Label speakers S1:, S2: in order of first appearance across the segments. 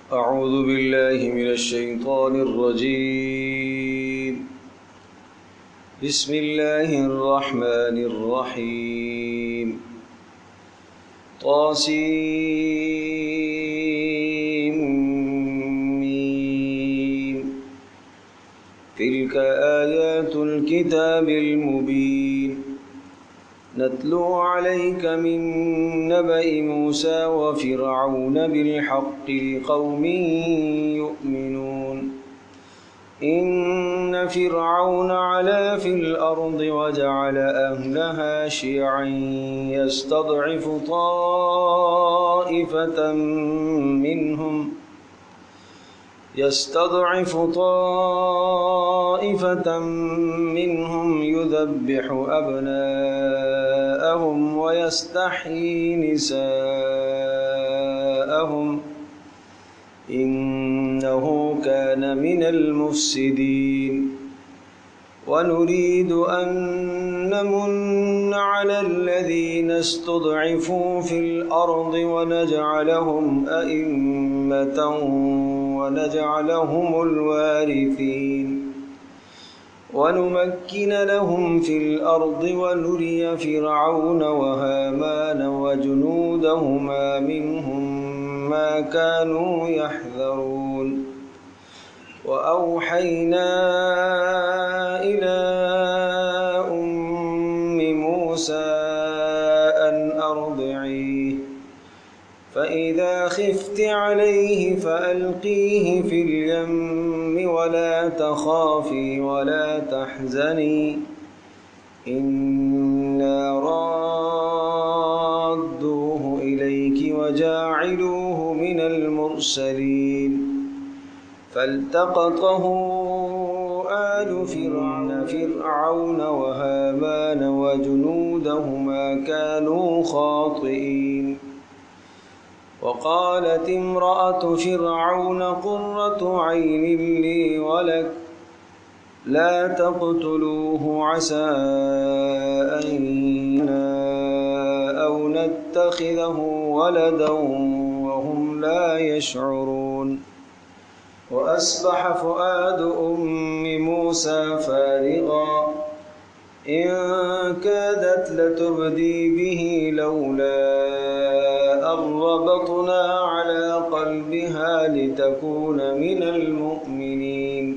S1: أعوذ بالله من الشيطان الرجيم. بسم الله الرحمن الرحيم. طاسيم. تلك آيات الكتاب المبين. نتلو عليك من نبأ موسى وفرعون بالحق لقوم يؤمنون. إن فرعون علا في الأرض وجعل أهلها شيعا يستضعف طائفة منهم يذبح أبناءهم ويستحيي نساءهم إنه كان من المفسدين. ونريد أن نمن على الذين استضعفوا في الأرض ونجعلهم أئمة ونجعلهم الوارثين. ونمكن لهم في الأرض ونري فرعون وهامان وجنودهما منهم ما كانوا يحذرون. وأوحينا إلى أم موسى أن أرضعيه فإذا خفت عليه فألقيه في اليم ولا تخافي ولا تحزني إنا رادوه إليك وجاعلوه من المرسلين. فالتقطه آل فرعون وهامان وجنودهما كانوا خاطئين. وقالت امرأة فرعون قرة عين لي ولك لا تقتلوه عسى أن ينفعنا أو نتخذه ولدا وهم لا يشعرون. وأصبح فؤاد أم موسى فارغا إن كادت لتبدي به لولا أن ربطنا على قلبها لتكون من المؤمنين.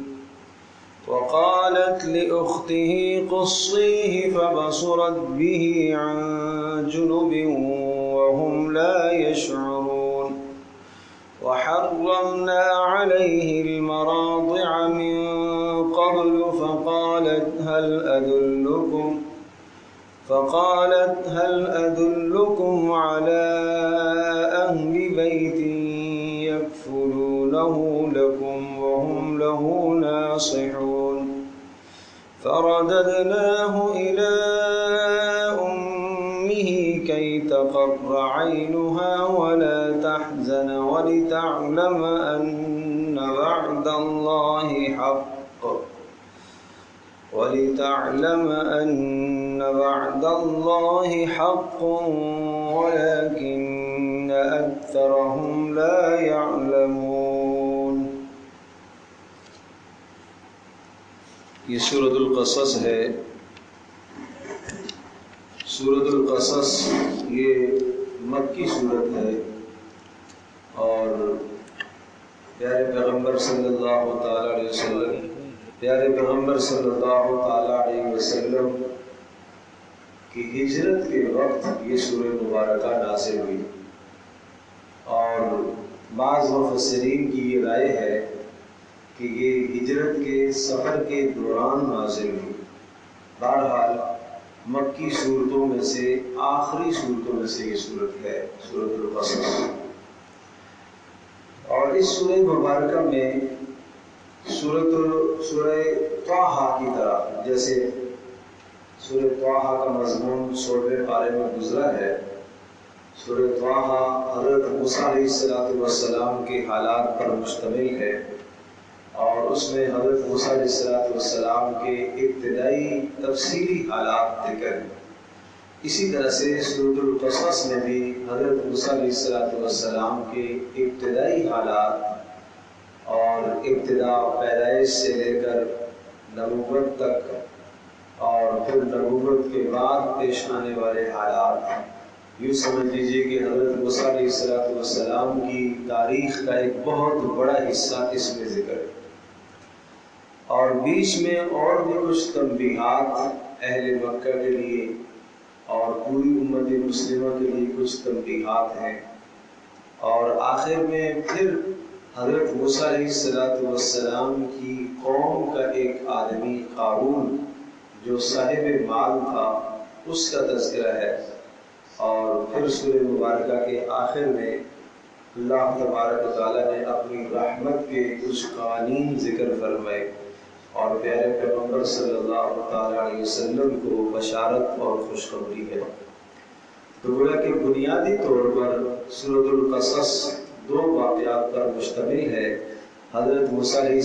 S1: وقالت لأخته قصيه فبصرت به عن جنب وهم لا يشعرون. وحرمنا عليه المراضع من قبل فقالت هل أدلكم على أهل بيت يكفلونه لكم وهم له ناصحون. فرددناه إلى أمه كي تقر عينها ولا تحزن ولتعلم أن وعد الله حق ولكن أكثرهم لا يعلمون. یہ سورۃ القصص ہے. سورۃ القصص یہ مکی صورت ہے اور پیارے پیغمبر صلی اللہ تعالیٰ علیہ وسلم کی ہجرت کے وقت یہ سورہ مبارکہ نازل ہوئی. اور بعض مفسرین کی یہ رائے ہے کہ یہ ہجرت کے سفر کے دوران نازل ہوئی. بہرحال مکی صورتوں میں سے آخری صورتوں میں سے یہ صورت ہے سورۃ القصص. اور اس سورہ مبارکہ میں سورہ طٰہٰ کی طرح جیسے سورہ طٰہٰ کا مضمون 16ویں پارے میں گزرا ہے. سورہ طٰہٰ حضرت موسیٰ علیہ السلام کے حالات پر مشتمل ہے اور اس میں حضرت موسیٰ علیہ السلام کے ابتدائی تفصیلی حالات ذکر ہیں. اسی طرح سے سورۃ القصص میں بھی حضرت موسیٰ علیہ السلام کے ابتدائی حالات اور ابتدا پیدائش سے لے کر نبوت تک اور پھر نبوت کے بعد پیش آنے والے حالات، یوں سمجھ لیجیے کہ حضرت موسیٰ علیہ السلام کی تاریخ کا ایک بہت بڑا حصہ اس میں ذکر ہے، اور بیچ میں اور بھی کچھ تنبیہات اہل مکہ کے لیے اور پوری امت مسلمہ کے لیے کچھ تنبیہات ہیں، اور آخر میں پھر حضرت موسیٰ علیہ السلام کی قوم کا ایک آدمی قارون جو صاحب مال تھا اس کا تذکرہ ہے، اور پھر سورہ مبارکہ کے آخر میں اللہ تبارک و تعالیٰ نے اپنی رحمت کے کچھ قوانین ذکر فرمائے اور پیارے پیغمبر صلی اللہ تعالیٰ علیہ وسلم کو بشارت اور خوشخبری ہے۔ تو گویا کہ بنیادی طور پر سورۃ القصص دو واقعات پر مشتمل ہے، حضرت موسیٰ علیہ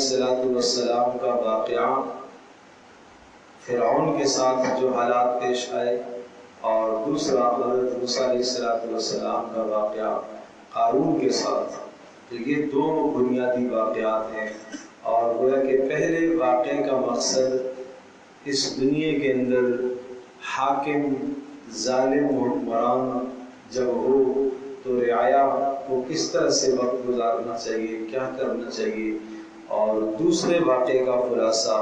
S1: السلام کا واقعہ فرعون کے ساتھ جو حالات پیش آئے، اور دوسرا حضرت موسیٰ علیہ السلام کا واقعہ قارون کے ساتھ۔ تو یہ دو بنیادی واقعات ہیں، اور گویا کہ پہلے واقعے کا مقصد اس دنیا کے اندر حاکم ظالم حکمران جب ہو تو رعایا کو کس طرح سے وقت گزارنا چاہیے، کیا کرنا چاہیے، اور دوسرے واقعے کا خلاصہ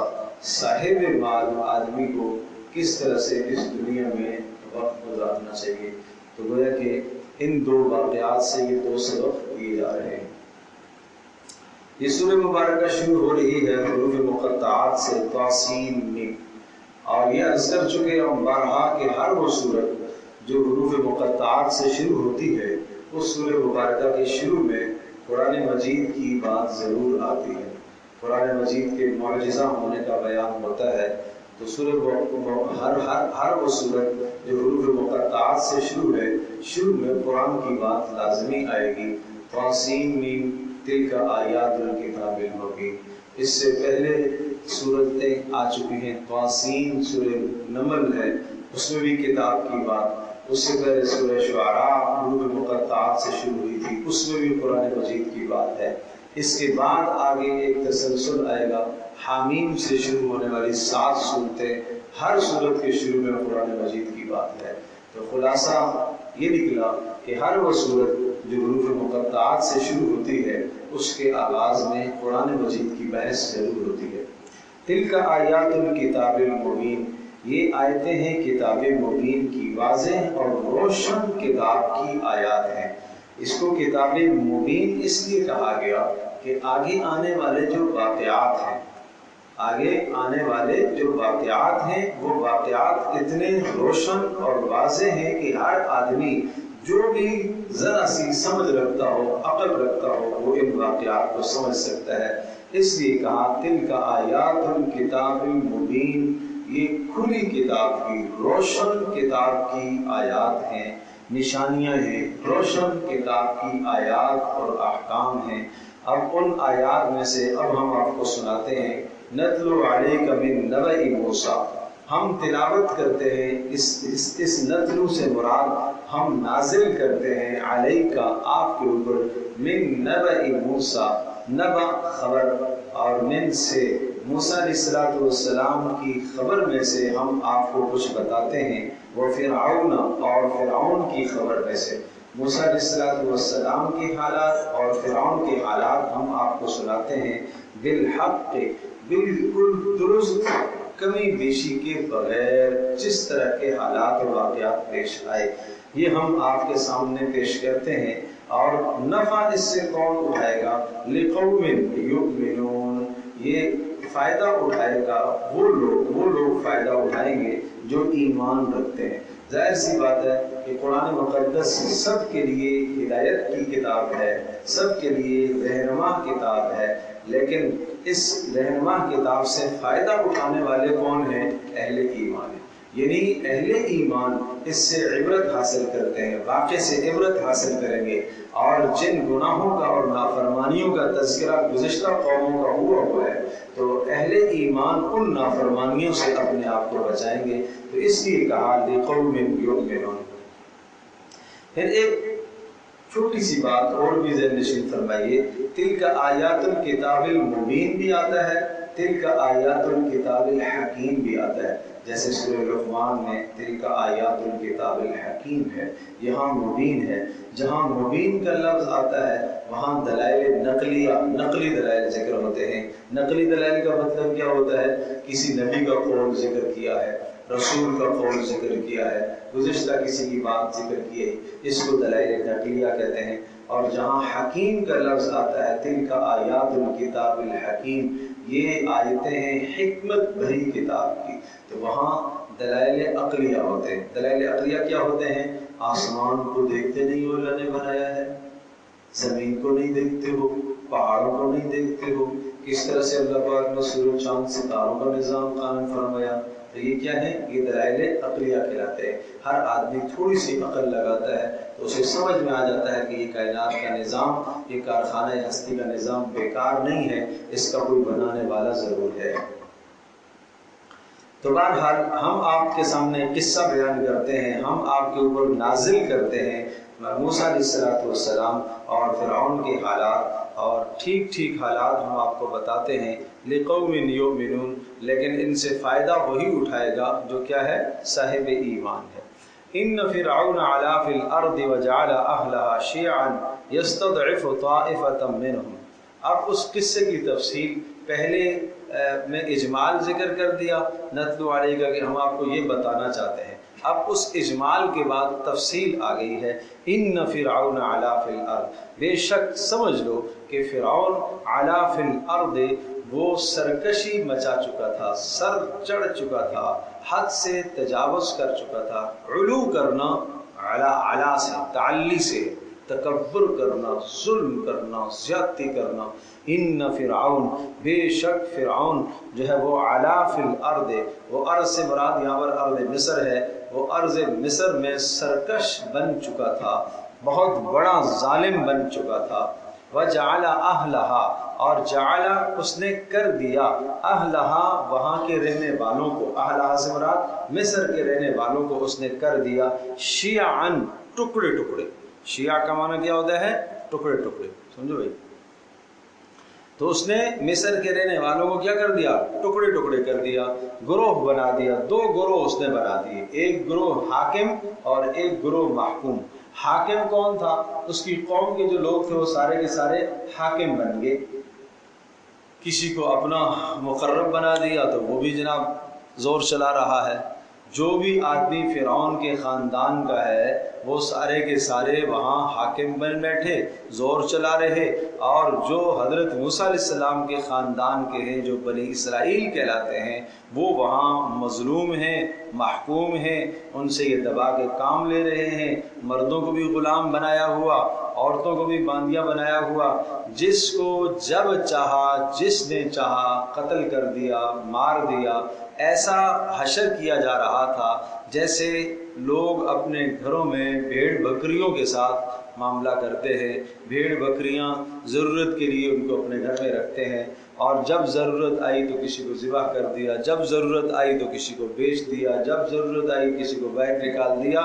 S1: صاحب مال آدمی کو کس طرح سے اس دنیا میں وقت گزارنا چاہیے۔ تو گویا کہ ان دو واقعات سے یہ دو سبق دیے جا رہے ہیں۔ یہ سورہ مبارکہ شروع ہو رہی ہے حروف مقطعات سے، طاسین میم، اور یہ عرض کر چکے ہم بارہا کہ ہر وہ سورت جو حروف مقطعات سے شروع ہوتی ہے اس سورہ مبارکہ کے شروع میں قرآن مجید کی بات ضرور آتی ہے، قرآن مجید کے معجزہ ہونے کا بیان ہوتا ہے۔ تو ہر وہ سورت جو حروف مقطعات سے شروع ہے، شروع میں قرآن کی بات لازمی آئے گی۔ طاسین میم تلک آیات الکتاب المبین، اس سے پہلے سورتیں آ چکی ہیں۔ طاسین سورہ نمل ہے، اس میں بھی کتاب کی بات، اس سے پہلے سورہ شعراء حروف مقطعات سے شروع ہوئی تھی، اس میں بھی قرآن مجید کی بات ہے۔ اس کے بعد آگے ایک تسلسل آئے گا، حامیم سے شروع ہونے والی 7 صورتیں، ہر صورت کے شروع میں قرآن مجید کی بات ہے۔ تو خلاصہ یہ نکلا کہ ہر وہ صورت جو حروف مقطعات سے شروع ہوتی ہے اس کے آغاز میں قرآن مجید کی بحث ضرور ہوتی ہے۔ تلک آیات الکتاب المبین، یہ آیتیں ہیں کتاب مبین کی، واضح اور روشن کتاب کی آیات ہیں۔ اس کو کتاب مبین اس لیے کہا گیا کہ آگے آنے والے جو واقعات ہیں، آگے آنے والے جو واقعات ہیں وہ واقعات اتنے روشن اور واضح ہیں کہ ہر آدمی جو بھی ذرا سی سمجھ رکھتا ہو، عقل رکھتا ہو، وہ ان واقعات کو سمجھ سکتا ہے۔ اس لیے کہا تلک آیات الکتاب المبین، یہ کھلی کتاب کی، روشن کتاب کی آیات ہیں، نشانیاں ہیں، روشن کتاب کی آیات اور احکام ہیں۔ اب ان آیات میں سے اب ہم آپ کو سناتے ہیں، نتلو علیک من نبأ موسیٰ، ہم تلاوت کرتے ہیں، اس نتلو سے مراد ہم نازل کرتے ہیں، علیکہ آپ کے اوپر، من نبأ موسیٰ، نبأ خبر، اور من سے موسیٰ علیہ السلام کی خبر میں سے ہم آپ کو کچھ بتاتے ہیں، وہ فرعون، اور فرعون کی خبر میں سے موسیٰ علیہ السلام کے حالات اور فرعون کے حالات ہم آپ کو سناتے ہیں، بالحق، بالکل درست، کمی بیشی کے بغیر، جس طرح کے حالات اور واقعات پیش آئے یہ ہم آپ کے سامنے پیش کرتے ہیں۔ اور نفع اس سے کون اٹھائے گا؟ لقوم یؤمنون، یہ فائدہ اٹھائے گا وہ لوگ فائدہ اٹھائیں گے جو ایمان رکھتے ہیں۔ ظاہر سی بات ہے کہ قرآن مقدس سب کے لیے ہدایت کی کتاب ہے، سب کے لیے رہنما کتاب ہے، لیکن اس رہنما کتاب سے فائدہ اٹھانے والے کون ہیں؟ اہل ایمان ہیں۔ یعنی اہل ایمان اس سے عبرت حاصل کرتے ہیں، واقعے سے عبرت حاصل کریں گے، اور جن گناہوں کا اور نافرمانیوں کا تذکرہ گزشتہ قوموں کا ہوا ہے تو اہل ایمان ان نافرمانیوں سے اپنے آپ کو بچائیں گے۔ تو اس لیے کہا لِقَوْمٍ یُؤْمِنُونَ۔ پھر ایک چھوٹی سی بات اور بھی ذہن نشین فرمائیے، تِلْکَ آیات الکتاب المبین بھی آتا ہے، تِلْکَ آیات الکتاب الحکیم بھی آتا ہے۔ جیسے سورہ لقمان میں تِلْکَ آیات الکتاب الحکیم ہے، یہاں مبین ہے۔ جہاں مبین کا لفظ آتا ہے وہاں دلائل نقلیہ، نقلی دلائل ذکر ہوتے ہیں۔ نقلی دلائل کا مطلب کیا ہوتا ہے؟ کسی نبی کا قول ذکر کیا ہے، رسول کا قول ذکر کیا ہے، گزشتہ کسی کی بات ذکر کی ہے، اس کو دلائل نقلیہ کہتے ہیں۔ اور جہاں حکیم کا لفظ آتا ہے تِلْکَ آیات الکتاب الحکیم، یہ آیتیں ہیں حکمت بھری کتاب کی، تو وہاں دلائل عقلیہ ہوتے ہیں۔ دلائل عقلیہ کیا ہوتے ہیں؟ آسمان کو دیکھتے نہیں ہو اللہ نے بنایا ہے، زمین کو نہیں دیکھتے ہو، پہاڑوں کو نہیں دیکھتے ہو، کس طرح سے اللہ پاک نے سورج چاند ستاروں کا نظام قائم فرمایا، تو یہ کیا ہے؟ یہ دلائل عقلیہ کہلاتے ہیں۔ ہر آدمی تھوڑی سی عقل لگاتا ہے تو اسے سمجھ میں آ جاتا ہے کہ یہ کائنات کا نظام، یہ کارخانہ ہستی کا نظام بیکار نہیں ہے، اس کا کوئی بنانے والا ضرور ہے۔ تو بہرحال ہم آپ کے سامنے قصہ بیان کرتے ہیں، ہم آپ کے اوپر نازل کرتے ہیں موسیٰ علیہ السلام اور فرعون کے حالات، اور ٹھیک حالات ہم آپ کو بتاتے ہیں لِقَوْمٍ یُؤْمِنُونَ، لیکن ان سے فائدہ وہی اٹھائے گا جو کیا ہے؟ صاحب ایمان ہے۔ إِنَّ فِرْعَوْنَ عَلَا فِي الْأَرْضِ وَجَعَلَ أَهْلَهَا شِيَعًا يَسْتَضْعِفُ طَائِفَةً مِّنْهُمْ۔ اب اس قصے کی تفصیل پہلے میں اجمال ذکر کر دیا نتلو علیہ کا، کہ ہم آپ کو یہ بتانا چاہتے ہیں۔ اب اس اجمال کے بعد تفصیل آ گئی ہے۔ ان فرعون علا فی الارض، بے شک سمجھ لو کہ فرعون علا فی الارض، وہ سرکشی مچا چکا تھا، سر چڑھ چکا تھا، حد سے تجاوز کر چکا تھا۔ علو کرنا، علا سے، تعلی سے، تکبر کرنا، ظلم کرنا، زیادتی کرنا۔ ان فرعون، بے شک فرعون جو ہے وہ علا فی الارض، وہ ارض سے مراد یہاں پر ارض مصر ہے، وہ ارض مصر میں سرکش بن چکا تھا، بہت بڑا ظالم بن چکا تھا۔ وجعل اہلہا، اور جعل اس نے کر دیا، اہلہا وہاں کے رہنے والوں کو، اہلہا سے مراد مصر کے رہنے والوں کو اس نے کر دیا شیعاً، ٹکڑے ٹکڑے۔ شیعہ کا معنی کیا ہوتا ہے؟ ٹکڑے ٹکڑے، سمجھو بھائی۔ تو اس نے مصر کے رہنے والوں کو کیا کر دیا؟ ٹکڑے ٹکڑے کر دیا، گروہ بنا دیا، دو گروہ اس نے بنا دیے، ایک گروہ حاکم اور ایک گروہ محکوم۔ حاکم کون تھا؟ اس کی قوم کے جو لوگ تھے وہ سارے کے سارے حاکم بن گئے، کسی کو اپنا مقرب بنا دیا تو وہ بھی جناب زور چلا رہا ہے۔ جو بھی آدمی فرعون کے خاندان کا ہے وہ سارے کے سارے وہاں حاکم بن بیٹھے، زور چلا رہے، اور جو حضرت موسیٰ علیہ السلام کے خاندان کے ہیں، جو بنی اسرائیل کہلاتے ہیں، وہ وہاں مظلوم ہیں، محکوم ہیں، ان سے یہ دبا کے کام لے رہے ہیں، مردوں کو بھی غلام بنایا ہوا، عورتوں کو بھی باندیاں بنایا ہوا، جس کو جب چاہا، جس نے چاہا قتل کر دیا، مار دیا۔ ایسا حشر کیا جا رہا تھا جیسے لوگ اپنے گھروں میں بھیڑ بکریوں کے ساتھ معاملہ کرتے ہیں۔ بھیڑ بکریاں ضرورت کے لیے ان کو اپنے گھر میں رکھتے ہیں، اور جب ضرورت آئی تو کسی کو ذبح کر دیا، جب ضرورت آئی تو کسی کو بیچ دیا، جب ضرورت آئی کسی کو باہر نکال دیا۔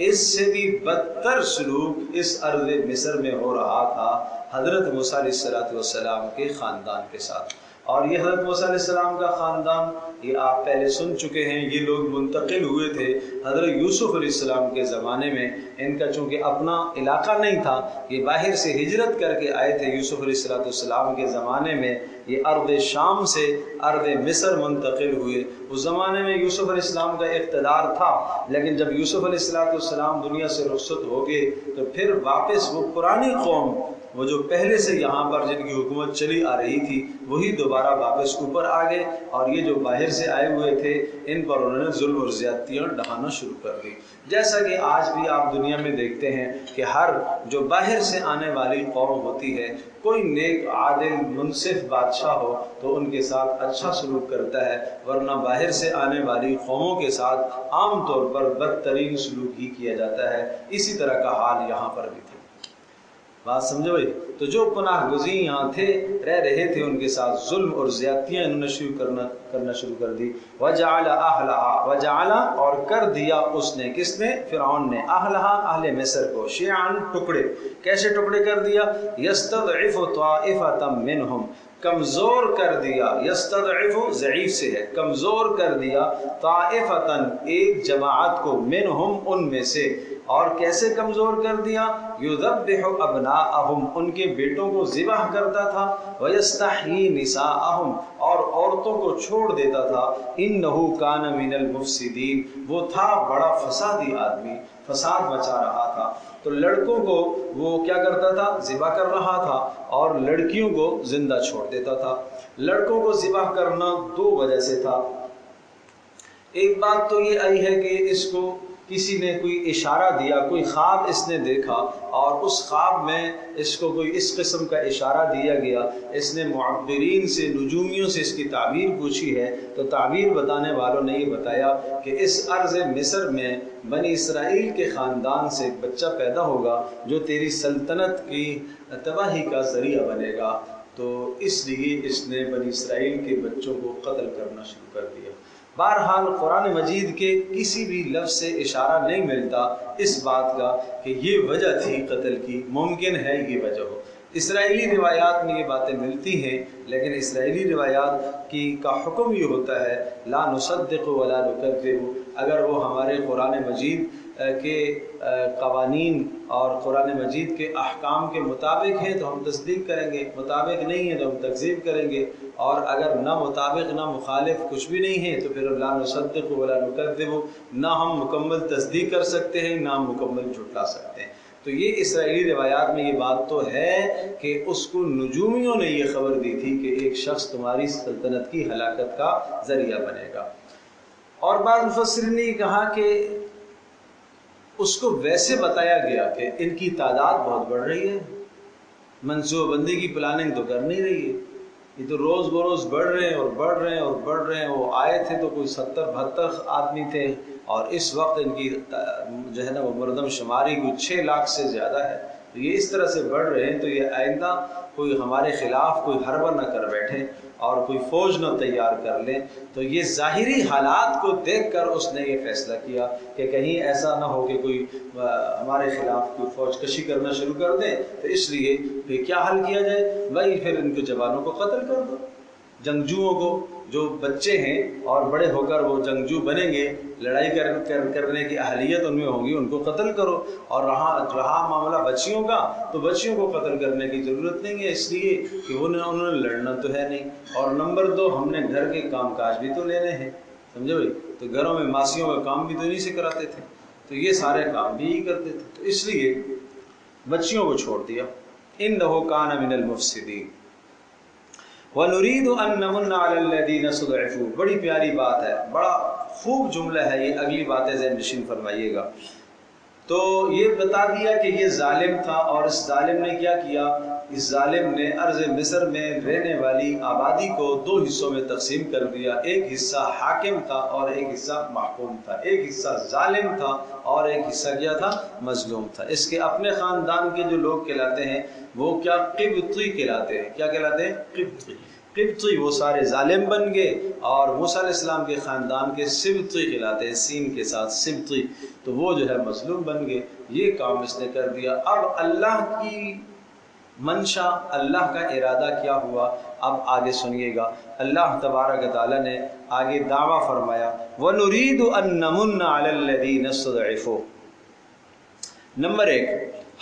S1: اس سے بھی بدتر سلوک اس ارض مصر میں ہو رہا تھا حضرت موسیٰ علیہ السلام کے خاندان کے ساتھ۔ اور یہ حضرت موسیٰ علیہ السلام کا خاندان، یہ آپ پہلے سن چکے ہیں، یہ لوگ منتقل ہوئے تھے حضرت یوسف علیہ السلام کے زمانے میں۔ ان کا چونکہ اپنا علاقہ نہیں تھا، یہ باہر سے ہجرت کر کے آئے تھے یوسف علیہ السلام کے زمانے میں۔ یہ ارض شام سے ارض مصر منتقل ہوئے۔ اس زمانے میں یوسف علیہ السلام کا اقتدار تھا، لیکن جب یوسف علیہ السلام دنیا سے رخصت ہو گئے تو پھر واپس وہ پرانی قوم وہ جو پہلے سے یہاں پر جن کی حکومت چلی آ رہی تھی وہی دوبارہ واپس اوپر آ گئے، اور یہ جو باہر سے آئے ہوئے تھے ان پر انہوں نے ظلم اور زیادتیاں ڈھانا شروع کر دی۔ جیسا کہ آج بھی آپ دنیا میں دیکھتے ہیں کہ ہر جو باہر سے آنے والی قوم ہوتی ہے، کوئی نیک عادل منصف بادشاہ ہو تو ان کے ساتھ اچھا سلوک کرتا ہے، ورنہ باہر سے آنے والی قوموں کے ساتھ عام طور پر بدترین سلوک ہی کیا جاتا ہے۔ اسی طرح کا حال یہاں پر بھی تھا۔ بات سمجھو بھائی؟ تو جو پناہ گزین یہاں تھے، رہ رہے تھے، ان کے ساتھ ظلم اور زیادتیاں انہوں نے کرنا شروع کر دی۔ وَجَعَلَ أَهْلَهَا، وَجَعَلَ اور کر دیا اس نے، کس نے؟ فرعون نے، أَهْلَهَا اہل مصر کو، شیعاً ٹکڑے، کیسے ٹکڑے کر دیا؟ يَسْتَضْعِفُ طَائِفَةً مِّنْهُمْ، کمزور کر دیا، یستضعف ضعیف سے ہے، کمزور کر دیا، طائفتاً ایک جماعت کو، منہم ان میں سے، اور کیسے کمزور کر دیا؟ یذبح ابناءہم، ان کے بیٹوں کو ذبح کرتا تھا، ویستحیی نساءہم، اور عورتوں کو چھوڑ دیتا تھا، انہ کان من المفسدین، وہ تھا بڑا فسادی آدمی، فساد مچا رہا تھا۔ تو لڑکوں کو وہ کیا کرتا تھا؟ ذبح کر رہا تھا، اور لڑکیوں کو زندہ چھوڑ دیتا تھا۔ لڑکوں کو ذبح کرنا دو وجہ سے تھا۔ ایک بات تو یہ آئی ہے کہ اس کو کسی نے کوئی اشارہ دیا، کوئی خواب اس نے دیکھا، اور اس خواب میں اس کو کوئی اس قسم کا اشارہ دیا گیا، اس نے معبرین سے، نجومیوں سے اس کی تعبیر پوچھی ہے، تو تعبیر بتانے والوں نے یہ بتایا کہ اس ارض مصر میں بنی اسرائیل کے خاندان سے ایک بچہ پیدا ہوگا جو تیری سلطنت کی تباہی کا ذریعہ بنے گا، تو اس لیے اس نے بنی اسرائیل کے بچوں کو قتل کرنا شروع کر دیا۔ بہرحال قرآن مجید کے کسی بھی لفظ سے اشارہ نہیں ملتا اس بات کا کہ یہ وجہ تھی قتل کی، ممکن ہے یہ وجہ ہو۔ اسرائیلی روایات میں یہ باتیں ملتی ہیں، لیکن اسرائیلی روایات کا حکم یہ ہوتا ہے لا نصدق ولا نکذب، اگر وہ ہمارے قرآن مجید کے قوانین اور قرآن مجید کے احکام کے مطابق ہیں تو ہم تصدیق کریں گے، مطابق نہیں ہے تو ہم تکذیب کریں گے، اور اگر نہ مطابق نہ مخالف کچھ بھی نہیں ہے تو پھر لا نصدق ولا نکذب، نہ ہم مکمل تصدیق کر سکتے ہیں نہ ہم مکمل جھٹلا سکتے ہیں۔ تو یہ اسرائیلی روایات میں یہ بات تو ہے کہ اس کو نجومیوں نے یہ خبر دی تھی کہ ایک شخص تمہاری سلطنت کی ہلاکت کا ذریعہ بنے گا۔ اور بعض مفسرین نے کہا کہ اس کو ویسے بتایا گیا کہ ان کی تعداد بہت بڑھ رہی ہے، منصوبہ بندی کی پلاننگ تو کر نہیں رہی ہے، یہ تو روز بروز بڑھ رہے ہیں اور بڑھ رہے ہیں اور بڑھ رہے ہیں۔ وہ آئے تھے تو کوئی 70-72 آدمی تھے، اور اس وقت ان کی جو ہے نا وہ مردم شماری کوئی 6 لاکھ سے زیادہ ہے۔ تو یہ اس طرح سے بڑھ رہے ہیں تو یہ آئندہ کوئی ہمارے خلاف کوئی حربہ نہ کر بیٹھے اور کوئی فوج نہ تیار کر لیں۔ تو یہ ظاہری حالات کو دیکھ کر اس نے یہ فیصلہ کیا کہ کہیں ایسا نہ ہو کہ کوئی ہمارے خلاف کوئی فوج کشی کرنا شروع کر دے، تو اس لیے پھر کیا حل کیا جائے؟ بھائی پھر ان کے جوانوں کو قتل کر دو، جنگجوؤں کو، جو بچے ہیں اور بڑے ہو کر وہ جنگجو بنیں گے، لڑائی کرنے کی اہلیت ان میں ہوگی، ان کو قتل کرو۔ اور رہا معاملہ بچیوں کا، تو بچیوں کو قتل کرنے کی ضرورت نہیں ہے، اس لیے کہ انہوں نے لڑنا تو ہے نہیں، اور نمبر 2 ہم نے گھر کے کام کاج بھی تو لینے ہیں، سمجھو بھائی؟ تو گھروں میں ماسیوں کا کام بھی تو نہیں سے کراتے تھے، تو یہ سارے کام بھی ہی کرتے تھے، تو اس لیے بچیوں کو چھوڑ دیا۔ إِنَّهُ كَانَ مِنَ الْمُفْسِدِينَ وَنُرِيدُ أَن نَّمُنَّ عَلَى الَّذِينَ اسْتُضْعِفُوا، بڑی پیاری بات ہے، بڑا خوب جملہ ہے یہ، اگلی باتیں ذہن نشین فرمائیے گا۔ تو یہ بتا دیا کہ یہ ظالم تھا، اور اس ظالم نے کیا کیا؟ اس ظالم نے ارض مصر میں رہنے والی آبادی کو 2 حصوں میں تقسیم کر دیا، ایک حصہ حاکم تھا اور ایک حصہ محکوم تھا، ایک حصہ ظالم تھا اور ایک حصہ کیا تھا؟ مظلوم تھا۔ اس کے اپنے خاندان کے جو لوگ کہلاتے ہیں وہ کیا؟ قبطی کہلاتے ہیں۔ کیا کہلاتے ہیں؟ قبطی۔ قبطی وہ سارے ظالم بن گئے، اور موسیٰ علیہ السلام کے خاندان کے سبطی کہلاتے ہیں، سین کے ساتھ سبطی، تو وہ جو ہے مظلوم بن گئے۔ یہ کام اس نے کر دیا۔ اب اللہ کی منشا، اللہ کا ارادہ کیا ہوا؟ اب آگے سنیے گا۔ اللہ تبارک تعالیٰ نے آگے دعویٰ فرمایا وَنُرِيدُ أَن نَّمُنَّ عَلَى الَّذِينَ اسْتُضْعِفُوا۔ نمبر 1،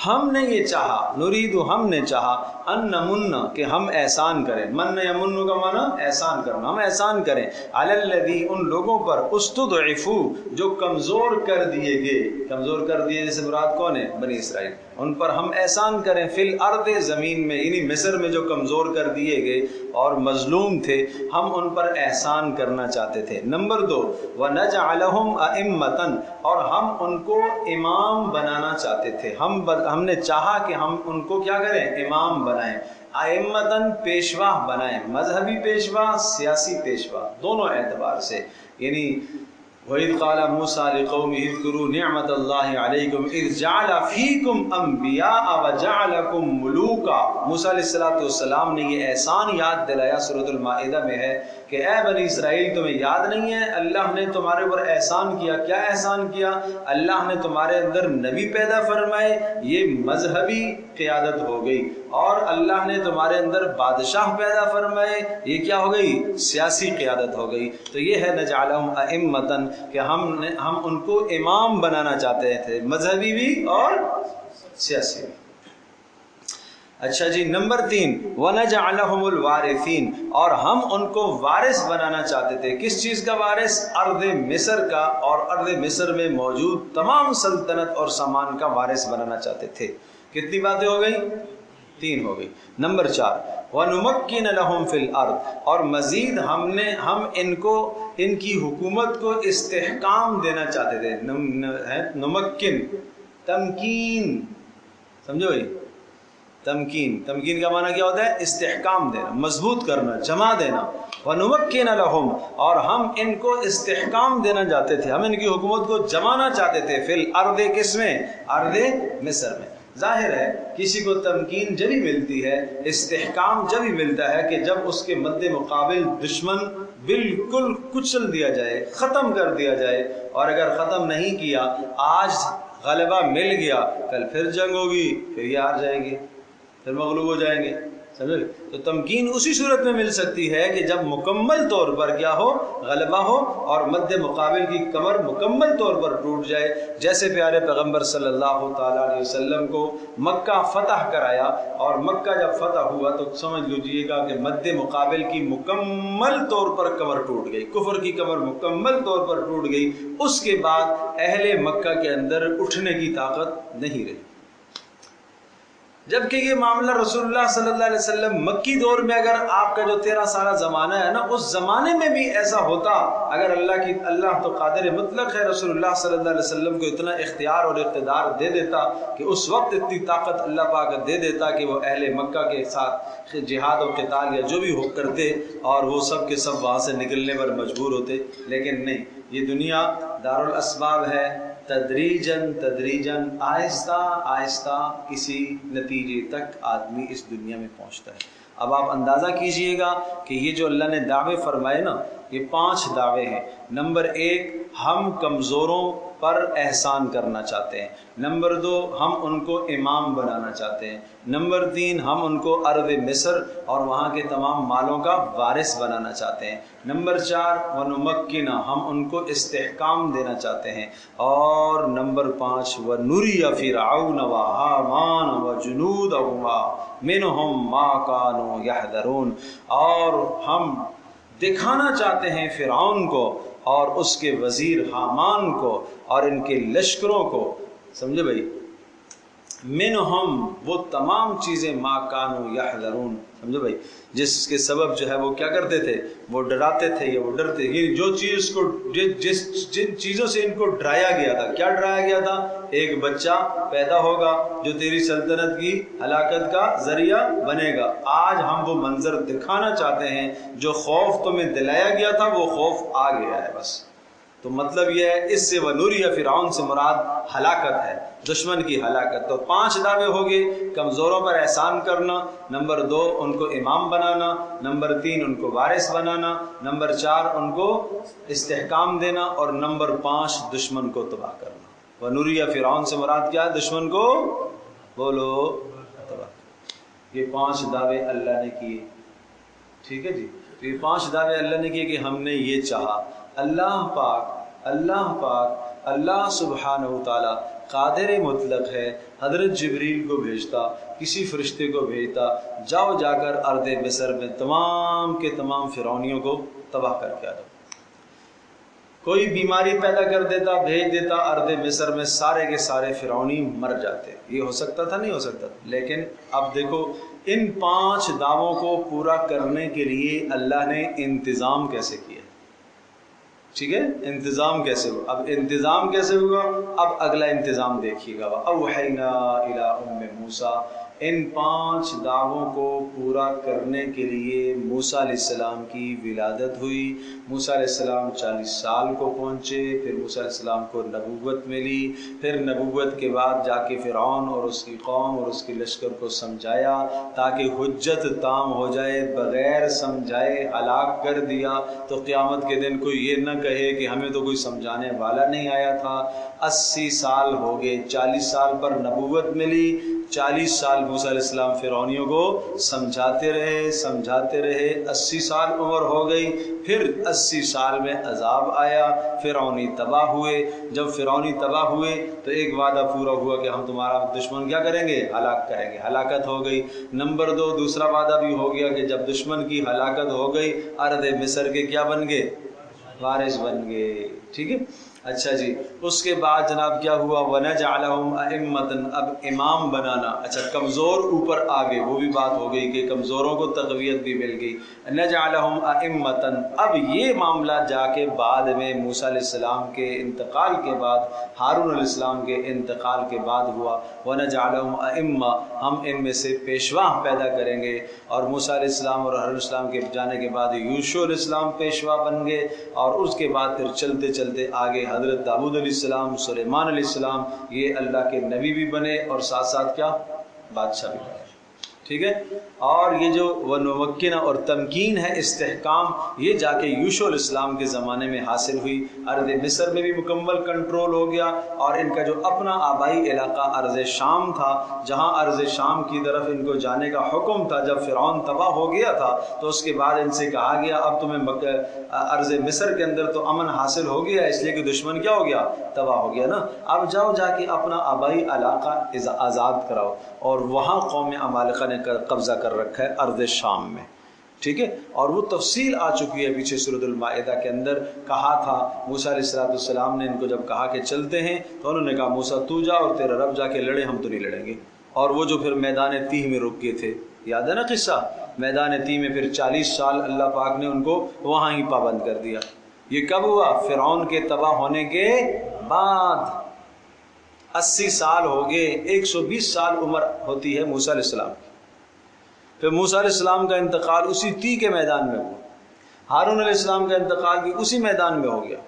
S1: ہم نے یہ چاہا، نریدو ہم نے چاہا، ان نمن کہ ہم احسان کریں، من یمن کا معنی احسان کرنا، ہم احسان کریں، علی الذی ان لوگوں پر استضعفوا جو کمزور کر دیے گئے، کمزور کر دیے جیسے مراد کون ہے؟ بنی اسرائیل، ان پر ہم احسان کریں، فی الارض زمین میں، یعنی مصر میں جو کمزور کر دیے گئے اور مظلوم تھے ہم ان پر احسان کرنا چاہتے تھے۔ نمبر 2 وَنَجْعَلَهُمْ أَئِمَّةً اور ہم ان کو امام بنانا چاہتے تھے، ہم نے چاہا کہ ہم ان کو کیا کریں؟ امام بنائیں، ائمتاً پیشوا بنائیں، مذہبی پیشوا، سیاسی پیشوا، دونوں اعتبار سے، یعنی وَإِذْ قَالَ مُوسَىٰ لِقَوْمِهِ اذْكُرُوا نِعْمَةَ اللَّهِ عَلَيْكُمْ إِذْ جَعَلَ فِيكُمْ أَنْبِيَاءَ وَجَعَلَكُمْ مُلُوكًا۔ موسیٰ علیہ السلام نے یہ احسان یاد دلایا، سورۃ المائدہ میں ہے کہ اے بنی اسرائیل تمہیں یاد نہیں ہے اللہ نے تمہارے اوپر احسان کیا؟ کیا احسان کیا؟ اللہ نے تمہارے اندر نبی پیدا فرمائے، یہ مذہبی قیادت ہو گئی، اور اللہ نے تمہارے اندر بادشاہ پیدا فرمائے، یہ کیا ہو گئی؟ سیاسی قیادت ہو گئی۔ تو یہ ہے نجعلہم ائمۃ کہ ہم ان کو امام بنانا چاہتے تھے، مذہبی بھی اور سیاسی بھی۔ اچھا جی، نمبر 3 وَنَجْعَلَهُمُ الْوَارِثِينَ اور ہم ان کو وارث بنانا چاہتے تھے۔ کس چیز کا وارث؟ ارض مصر کا، اور ارض مصر میں موجود تمام سلطنت اور سامان کا وارث بنانا چاہتے تھے۔ کتنی باتیں ہو گئی؟ 3 ہو گئی۔ نمبر 4 وَنُمَكِّنَ لَهُمْ فِي الْأَرْضِ اور مزید ہم ان کو، ان کی حکومت کو استحکام دینا چاہتے تھے۔ نمکن، تمکین، سمجھو بھائی، تمکین کا معنی کیا ہوتا ہے؟ استحکام دینا، مضبوط کرنا، جمع دینا۔ وَنُمَكِّنَ لَهُمْ اور ہم ان کو استحکام دینا چاہتے تھے، ہم ان کی حکومت کو جمانا چاہتے تھے، فی الارض کس میں؟ ارض مصر میں۔ ظاہر ہے کسی کو تمکین جبھی ملتی ہے، استحکام جبھی ملتا ہے کہ جب اس کے مد مقابل دشمن بالکل کچل دیا جائے، ختم کر دیا جائے، اور اگر ختم نہیں کیا، آج غلبہ مل گیا، کل پھر جنگ ہوگی، پھر یہ ہار جائیں گے، پھر مغلوب ہو جائیں گے، سمجھے؟ تو تمکین اسی صورت میں مل سکتی ہے کہ جب مکمل طور پر کیا ہو؟ غلبہ ہو، اور مد مقابل کی کمر مکمل طور پر ٹوٹ جائے، جیسے پیارے پیغمبر صلی اللہ تعالیٰ علیہ وسلم کو مکہ فتح کرایا، اور مکہ جب فتح ہوا تو سمجھ لیجیے گا کہ مد مقابل کی مکمل طور پر کمر ٹوٹ گئی، کفر کی کمر مکمل طور پر ٹوٹ گئی، اس کے بعد اہل مکہ کے اندر اٹھنے کی طاقت نہیں رہی۔ جبکہ یہ معاملہ رسول اللہ صلی اللہ علیہ وسلم مکی دور میں، اگر آپ کا جو 13 سالہ زمانہ ہے نا، اس زمانے میں بھی ایسا ہوتا، اگر اللہ تو قادر مطلق ہے، رسول اللہ صلی اللہ علیہ وسلم کو اتنا اختیار اور اقتدار دے دیتا کہ اس وقت اتنی طاقت اللہ پاک دے دیتا کہ وہ اہل مکہ کے ساتھ جہاد و قتال یا جو بھی ہو کرتے، اور وہ سب کے سب وہاں سے نکلنے پر مجبور ہوتے، لیکن نہیں، یہ دنیا دارالاسباب ہے، تدریجاً آہستہ آہستہ کسی نتیجے تک آدمی اس دنیا میں پہنچتا ہے۔ اب آپ اندازہ کیجئے گا کہ یہ جو اللہ نے دعوے فرمائے نا، یہ 5 دعوے ہیں۔ نمبر 1 ہم کمزوروں پر احسان کرنا چاہتے ہیں۔ نمبر 2 ہم ان کو امام بنانا چاہتے ہیں۔ نمبر 3 ہم ان کو ارض مصر اور وہاں کے تمام مالوں کا وارث بنانا چاہتے ہیں۔ نمبر 4 وَنُمَكِّنَ ہم ان کو استحکام دینا چاہتے ہیں۔ اور نمبر 5 وَنُرِيَ فِرْعَوْنَ وَهَامَانَ وَجُنُودَهُمَا مِنْهُمْ مَا كَانُوا يَحْذَرُونَ اور ہم دکھانا چاہتے ہیں فرعون کو اور اس کے وزیر حامان کو اور ان کے لشکروں کو، سمجھے بھائی، منہم وہ تمام چیزیں ما کانوا یحذرون، سمجھو بھائی، جس کے سبب جو ہے وہ کیا کرتے تھے؟ وہ ڈراتے تھے یا وہ ڈرتے، یہ جو چیز کو جن چیزوں سے ان کو ڈرایا گیا تھا، کیا ڈرایا گیا تھا؟ ایک بچہ پیدا ہوگا جو تیری سلطنت کی ہلاکت کا ذریعہ بنے گا۔ آج ہم وہ منظر دکھانا چاہتے ہیں، جو خوف تمہیں دلایا گیا تھا وہ خوف آ گیا ہے بس۔ تو مطلب یہ ہے، اس سے ونوریہ فرعون سے مراد ہلاکت ہے، دشمن کی ہلاکت۔ تو 5 دعوے ہو گئے، کمزوروں پر احسان کرنا، نمبر 2 ان کو امام بنانا، نمبر 3 ان کو وارث بنانا، نمبر 4 ان کو استحکام دینا، اور نمبر 5 دشمن کو تباہ کرنا۔ ونوریہ فرعون سے مراد کیا ہے؟ دشمن کو بولو تباہ۔ یہ 5 دعوے اللہ نے کیے، ٹھیک ہے جی؟ یہ 5 دعوے اللہ نے کیے کہ ہم نے یہ چاہا۔ اللہ سبحانہ و تعالیٰ قادر مطلق ہے، حضرت جبریل کو بھیجتا، کسی فرشتے کو بھیجتا، جاؤ جا کر ارض مصر میں تمام کے تمام فرعونیوں کو تباہ کر کے آ جاؤ۔ کوئی بیماری پیدا کر دیتا، بھیج دیتا ارض مصر میں، سارے کے سارے فرعونی مر جاتے۔ یہ ہو سکتا تھا؟ نہیں ہو سکتا تھا۔ لیکن اب دیکھو ان 5 دعووں کو پورا کرنے کے لیے اللہ نے انتظام کیسے کیا، ٹھیک ہے؟ انتظام کیسے ہوا؟ اب انتظام کیسے ہوا؟ اب اگلا انتظام دیکھیے گا۔ اوحینا الی ام موسیٰ، ان 5 دعووں کو پورا کرنے کے لیے موسیٰ علیہ السلام کی ولادت ہوئی۔ موسیٰ علیہ السلام 40 سال کو پہنچے، پھر موسیٰ علیہ السلام کو نبوت ملی، پھر نبوت کے بعد جا کے فرعون اور اس کی قوم اور اس کے لشکر کو سمجھایا تاکہ حجت تام ہو جائے، بغیر سمجھائے ہلاک کر دیا تو قیامت کے دن کوئی یہ نہ کہے کہ ہمیں تو کوئی سمجھانے والا نہیں آیا تھا۔ 80 سال ہو گئے، 40 سال پر نبوت ملی، 40 سال موسیٰ علیہ السلام فرعونیوں کو سمجھاتے رہے، 80 سال عمر ہو گئی، پھر 80 سال میں عذاب آیا، فرعونی تباہ ہوئے۔ جب فرعونی تباہ ہوئے تو ایک وعدہ پورا ہوا کہ ہم تمہارا دشمن کیا کریں گے؟ ہلاک کریں گے، ہلاکت ہو گئی۔ نمبر 2 دوسرا وعدہ بھی ہو گیا کہ جب دشمن کی ہلاکت ہو گئی ارض مصر کے کیا بن گئے؟ وارث بن گئے، ٹھیک ہے؟ اچھا جی، اس کے بعد جناب کیا ہوا؟ وَنَجْعَلَهُمْ أَئِمَّةً، اب امام بنانا۔ اچھا کمزور اوپر آگے، وہ بھی بات ہو گئی کہ کمزوروں کو تقویت بھی مل گئی۔ نَجْعَلَهُمْ أَئِمَّةً، اب یہ معاملہ جا کے بعد میں موسیٰ علیہ السلام کے انتقال کے بعد، ہارون علیہ السلام کے انتقال کے بعد ہوا۔ وَنَجْعَلَهُمْ أَئِمَّةً، ہم ان میں سے پیشوا پیدا کریں گے۔ اور موسیٰ علیہ السلام اور ہارون علیہ السلام کے جانے کے بعد یوشع علیہ السلام پیشوا بن گئے، اور اس کے بعد پھر چلتے چلتے آگے حضرت داؤد علیہ السلام، سلیمان علیہ السلام، یہ اللہ کے نبی بھی بنے اور ساتھ ساتھ کیا؟ بادشاہ بھی بنے، ٹھیک ہے؟ اور یہ جو ونمکن اور تمکین ہے، استحکام، یہ جا کے یوشع علیہ السلام کے زمانے میں حاصل ہوئی۔ ارض مصر میں بھی مکمل کنٹرول ہو گیا، اور ان کا جو اپنا آبائی علاقہ ارض شام تھا، جہاں ارض شام کی طرف ان کو جانے کا حکم تھا، جب فرعون تباہ ہو گیا تھا تو اس کے بعد ان سے کہا گیا اب تمہیں ارض مصر کے اندر تو امن حاصل ہو گیا، اس لیے کہ دشمن کیا ہو گیا؟ تباہ ہو گیا نا۔ اب جاؤ جا کے اپنا آبائی علاقہ آزاد کراؤ، اور وہاں قوم عمالقہ نے قبضہ کر رکھا ہے ارض شام میں، ٹھیک ہے؟ اور وہ تفصیل آ چکی ہے پیچھے سورۃ المائدہ کے اندر۔ کہا تھا موسیٰ علیہ السلام نے ان کو جب کہا کہ چلتے ہیں تو انہوں نے کہا موسیٰ تو جا اور تیرا رب جا کے لڑے، ہم تو نہیں لڑیں گے۔ اور وہ جو پھر میدان تیہ میں رک گئے تھے، یاد ہے نا قصہ؟ میدان تیہ میں پھر 40 سال اللہ پاک نے ان کو وہاں ہی پابند کر دیا۔ یہ کب ہوا؟ فرعون کے تباہ ہونے کے بعد۔ 80 سال ہو گئے، 120 سال عمر ہوتی ہے موسیٰ علیہ السلام کی۔ پھر موسیٰ علیہ السلام کا انتقال اسی تیہ کے میدان میں ہوا، ہارون علیہ السلام کا انتقال بھی اسی میدان میں ہو گیا۔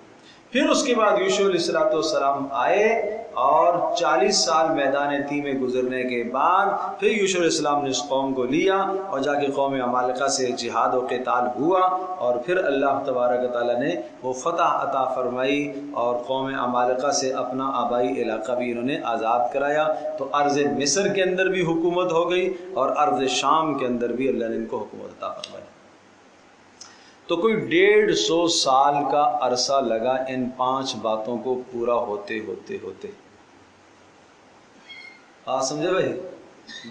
S1: پھر اس کے بعد یوشع علیہ السلام آئے، اور 40 سال میدان تیہ میں گزرنے کے بعد پھر یوشع علیہ السلام نے اس قوم کو لیا اور جا کے قوم عمالقہ سے جہاد و قتال ہوا، اور پھر اللہ تبارک تعالیٰ نے وہ فتح عطا فرمائی، اور قوم عمالقہ سے اپنا آبائی علاقہ بھی انہوں نے آزاد کرایا۔ تو ارض مصر کے اندر بھی حکومت ہو گئی، اور ارض شام کے اندر بھی اللہ نے ان کو حکومت عطا فرمائی۔ تو کوئی 150 سال کا عرصہ لگا ان 5 باتوں کو پورا ہوتے ہوتے سمجھے بھائی؟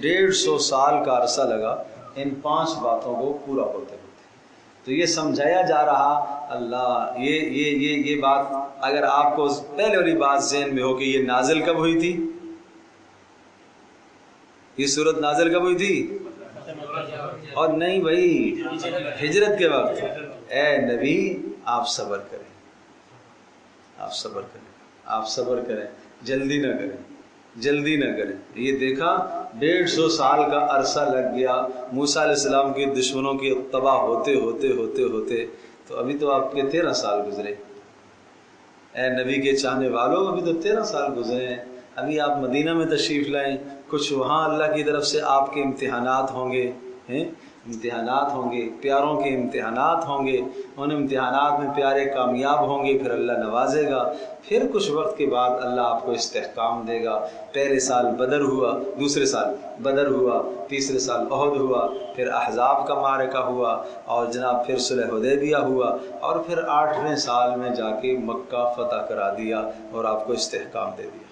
S1: 150 سال کا عرصہ لگا ان 5 باتوں کو پورا ہوتے ہوتے۔ تو یہ سمجھایا جا رہا، اللہ یہ بات اگر آپ کو پہلے والی بات ذہن میں ہو کہ یہ نازل کب ہوئی تھی، یہ صورت نازل کب ہوئی تھی؟ اور نہیں بھائی، ہجرت کے وقت۔ اے نبی آپ صبر کریں، آپ صبر کریں، آپ صبر کریں، جلدی نہ کریں، جلدی نہ کریں۔ یہ دیکھا 150 سال کا عرصہ لگ گیا موسیٰ علیہ السلام کے دشمنوں کے تباہ ہوتے، تو ابھی تو آپ کے 13 سال گزرے۔ اے نبی کے چاہنے والوں، ابھی تو 13 سال گزرے ہیں۔ ابھی آپ مدینہ میں تشریف لائیں، کچھ وہاں اللہ کی طرف سے آپ کے امتحانات ہوں گے، امتحانات ہوں گے، پیاروں کے امتحانات ہوں گے، ان امتحانات میں پیارے کامیاب ہوں گے، پھر اللہ نوازے گا، پھر کچھ وقت کے بعد اللہ آپ کو استحکام دے گا۔ پہلے سال بدر ہوا، دوسرے سال بدر ہوا، تیسرے سال احد ہوا، پھر احزاب کا معرکہ ہوا، اور جناب پھر صلح حدیبیہ ہوا، اور پھر 8ویں سال میں جا کے مکہ فتح کرا دیا اور آپ کو استحکام دے دیا۔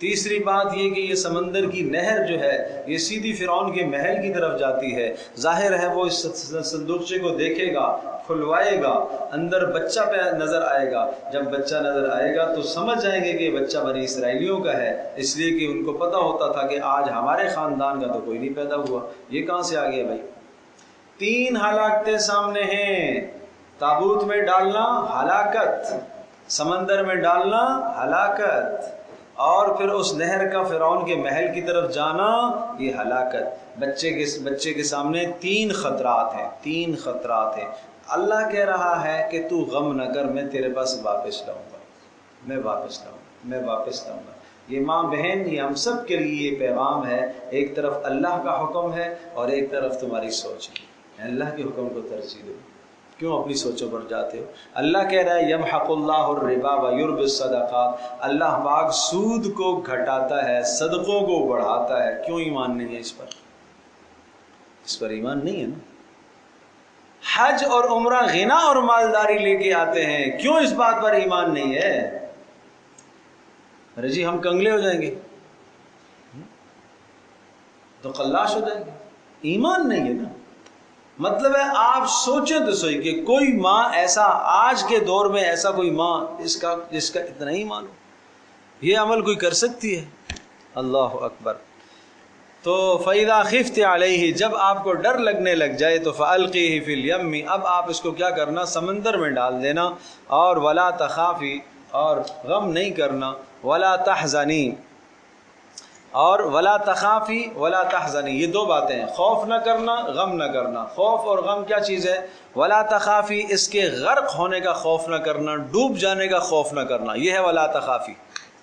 S1: تیسری بات یہ کہ یہ سمندر کی نہر جو ہے یہ سیدھی فرعون کے محل کی طرف جاتی ہے. ظاہر ہے وہ اس صندوقچے کو دیکھے گا، کھلوائے گا، اندر بچہ پہ نظر آئے گا. جب بچہ نظر آئے گا تو سمجھ جائیں گے کہ بچہ بنی اسرائیلیوں کا ہے، اس لیے کہ ان کو پتہ ہوتا تھا کہ آج ہمارے خاندان کا تو کوئی نہیں پیدا ہوا، یہ کہاں سے آ گیا بھائی. 3 ہلاکتیں سامنے ہیں. تابوت میں ڈالنا ہلاکت، سمندر میں ڈالنا ہلاکت، اور پھر اس نہر کا فرعون کے محل کی طرف جانا یہ ہلاکت. بچے کے سامنے 3 خطرات ہیں، 3 خطرات ہیں. اللہ کہہ رہا ہے کہ تو غم نہ کر، میں تیرے پاس واپس لاؤں گا، میں واپس لاؤں گا. یہ ماں بہن، یہ ہم سب کے لیے یہ پیغام ہے. ایک طرف اللہ کا حکم ہے اور ایک طرف تمہاری سوچ ہے. اللہ کے حکم کو ترجیح دو، کیوں اپنی سوچوں پر جاتے ہو؟ اللہ کہہ رہا ہے یمحق اللہ الربا ویربی الصدقات، اللہ پاک سود کو گھٹاتا ہے، صدقوں کو بڑھاتا ہے. کیوں ایمان نہیں ہے اس پر ایمان نہیں ہے نا. حج اور عمرہ غنا اور مالداری لے کے آتے ہیں، کیوں اس بات پر ایمان نہیں ہے؟ ارے جی ہم کنگلے ہو جائیں گے تو خلاش ہو جائیں گے، ایمان نہیں ہے نا. مطلب ہے آپ سوچیں تو صحیح کہ کوئی ماں ایسا آج کے دور میں ایسا کوئی ماں جس کا اتنا ہی ایمان ہو، یہ عمل کوئی کر سکتی ہے؟ اللہ اکبر. تو فَإِذَا خِفْتِ عَلَيْهِ، جب آپ کو ڈر لگنے لگ جائے تو فَأَلْقِيهِ فِي الْيَمِّ، اب آپ اس کو کیا کرنا؟ سمندر میں ڈال دینا. اور وَلَا تَخَافِي، اور غم نہیں کرنا. وَلَا تَحْزَنِي، اور وَلَا تَخَافِي وَلَا تَحْزَنِي، یہ 2 باتیں ہیں. خوف نہ کرنا، غم نہ کرنا. خوف اور غم کیا چیز ہے؟ وَلَا تَخَافِي، اس کے غرق ہونے کا خوف نہ کرنا، ڈوب جانے کا خوف نہ کرنا، یہ ہے وَلَا تَخَافِي.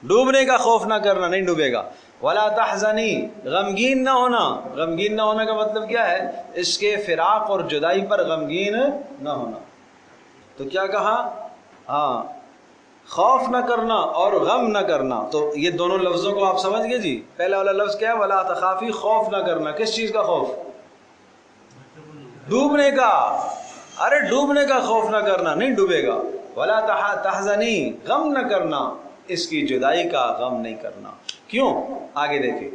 S1: ڈوبنے کا خوف نہ کرنا، نہیں ڈوبے گا. وَلَا تَحْزَنِي، غمگین نہ ہونا. غمگین نہ ہونے کا مطلب کیا ہے؟ اس کے فراق اور جدائی پر غمگین نہ ہونا. تو کیا کہا؟ ہاں، خوف نہ کرنا اور غم نہ کرنا. تو یہ دونوں لفظوں کو آپ سمجھ گئے جی. پہلا والا لفظ کیا ہے؟ وَلَا تَخَافِي، خوف نہ کرنا. کس چیز کا خوف؟ ڈوبنے کا. ارے ڈوبنے کا خوف نہ کرنا، نہیں ڈوبے گا. وَلَا تَحْزَنِي، غم نہ کرنا، اس کی جدائی کا غم نہیں کرنا. کیوں؟ آگے دیکھیں.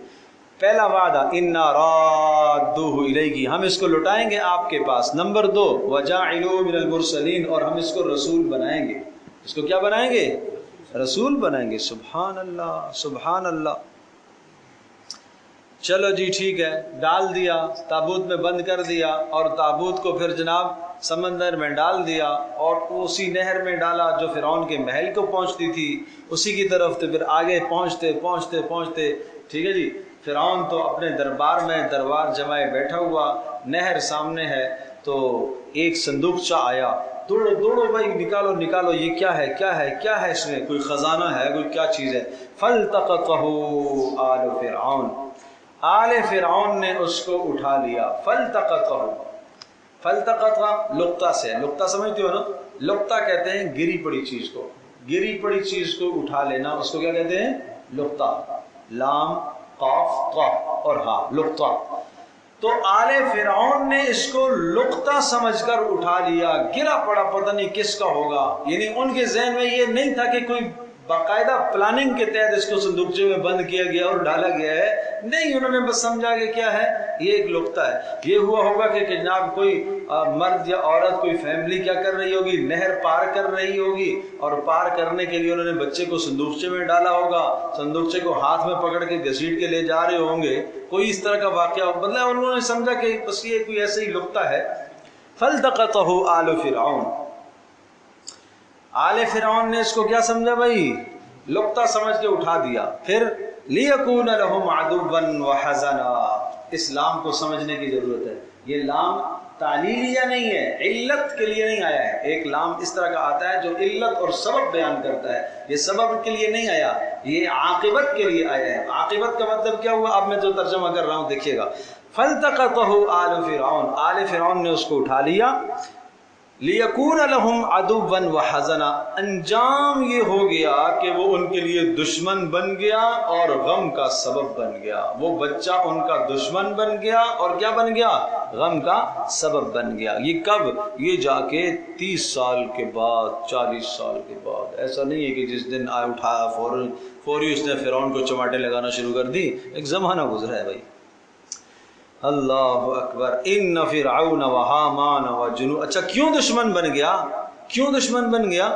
S1: پہلا وعدہ اِنَّا رَادُّوهُ إِلَيْكِ، ہم اس کو لوٹائیں گے آپ کے پاس. نمبر 2 وَجَاعِلُوهُ مِنَ الْمُرْسَلِينَ، اور ہم اس کو رسول بنائیں گے. اس کو کیا بنائیں گے؟ رسول بنائیں گے. سبحان اللہ، سبحان اللہ. چلو جی ٹھیک ہے، ڈال دیا، تابوت میں بند کر دیا، اور تابوت کو پھر جناب سمندر میں ڈال دیا، اور اسی نہر میں ڈالا جو فرعون کے محل کو پہنچتی تھی، اسی کی طرف. تو پھر آگے پہنچتے ٹھیک ہے جی، فرعون تو اپنے دربار میں دربار جمائے بیٹھا ہوا، نہر سامنے ہے. تو ایک صندوقچہ آیا. دوڑو بھائی، نکالو، یہ کیا ہے اس میں؟ کوئی خزانہ ہے، کوئی کیا چیز ہے؟ فَالْتَقَطَهُ آلُ فِرْعَوْنَ، آل فرعون نے اس کو اٹھا لیا. فَالْتَقَطَ لقطہ سے، لقطہ سمجھتے ہو نا؟ لقطہ کہتے ہیں گری پڑی چیز کو. گری پڑی چیز کو اٹھا لینا، اس کو کیا کہتے ہیں؟ لقطہ. لام قاف قاف اور ہاں، لقطہ. تو آل فرعون نے اس کو لقطہ سمجھ کر اٹھا لیا. گرا پڑا، پتہ نہیں کس کا ہوگا. یعنی ان کے ذہن میں یہ نہیں تھا کہ کوئی باقاعدہ پلاننگ کے تحت اس کو صندوقچے میں بند کیا گیا اور ڈالا گیا ہے. نہیں، انہوں نے بس سمجھا کہ کیا ہے، یہ ایک لقطہ ہے. یہ ہوا ہوگا کہ جناب کوئی مرد یا عورت، کوئی فیملی کیا کر رہی ہوگی، نہر پار کر رہی ہوگی، اور پار کرنے کے لیے انہوں نے بچے کو صندوقچے میں ڈالا ہوگا. صندوقچے کو ہاتھ میں پکڑ کے گھسیٹ کے لے جا رہے ہوں گے. کوئی اس طرح کا واقعہ، مطلب انہوں نے سمجھا کہ بس یہ کوئی ایسا ہی لقطہ ہے. فَالْتَقَطَهُ آلُ فِرْعَوْنَ، آل فرعون نے اس کو کیا سمجھا بھائی؟ لقطہ سمجھ کے اٹھا دیا. پھر لِيَكُونَ لَهُمْ عَدُوًّا وَحَزَنًا، اس لام کو سمجھنے کی ضرورت ہے. یہ لام تعلیلیہ نہیں ہے، علت کے لیے نہیں آیا ہے. ایک لام اس طرح کا آتا ہے جو علت اور سبب بیان کرتا ہے. یہ سبب کے لیے نہیں آیا، یہ عاقبت کے لیے آیا ہے. عاقبت کا مطلب کیا ہوا؟ اب میں جو ترجمہ کر رہا ہوں دیکھیے گا. فَالْتَقَطَهُ آلُ فِرْعَوْنَ، آل فرعون نے اس کو اٹھا لیا.
S2: لیکون لہم عدوا وحزنا، انجام یہ ہو گیا کہ وہ ان کے لیے دشمن بن گیا اور غم کا سبب بن گیا. وہ بچہ ان کا دشمن بن گیا اور کیا بن گیا؟ غم کا سبب بن گیا. یہ کب؟ یہ جا کے 30 سال کے بعد، 40 سال کے بعد. ایسا نہیں ہے کہ جس دن آئے اٹھایا فوری اس نے فرعون کو چماٹے لگانا شروع کر دی. ایک زمانہ گزرا ہے بھائی. اللہ اکبر. ان فرعون و حامان و جنود. اچھا کیوں دشمن بن گیا؟ کیوں دشمن بن گیا؟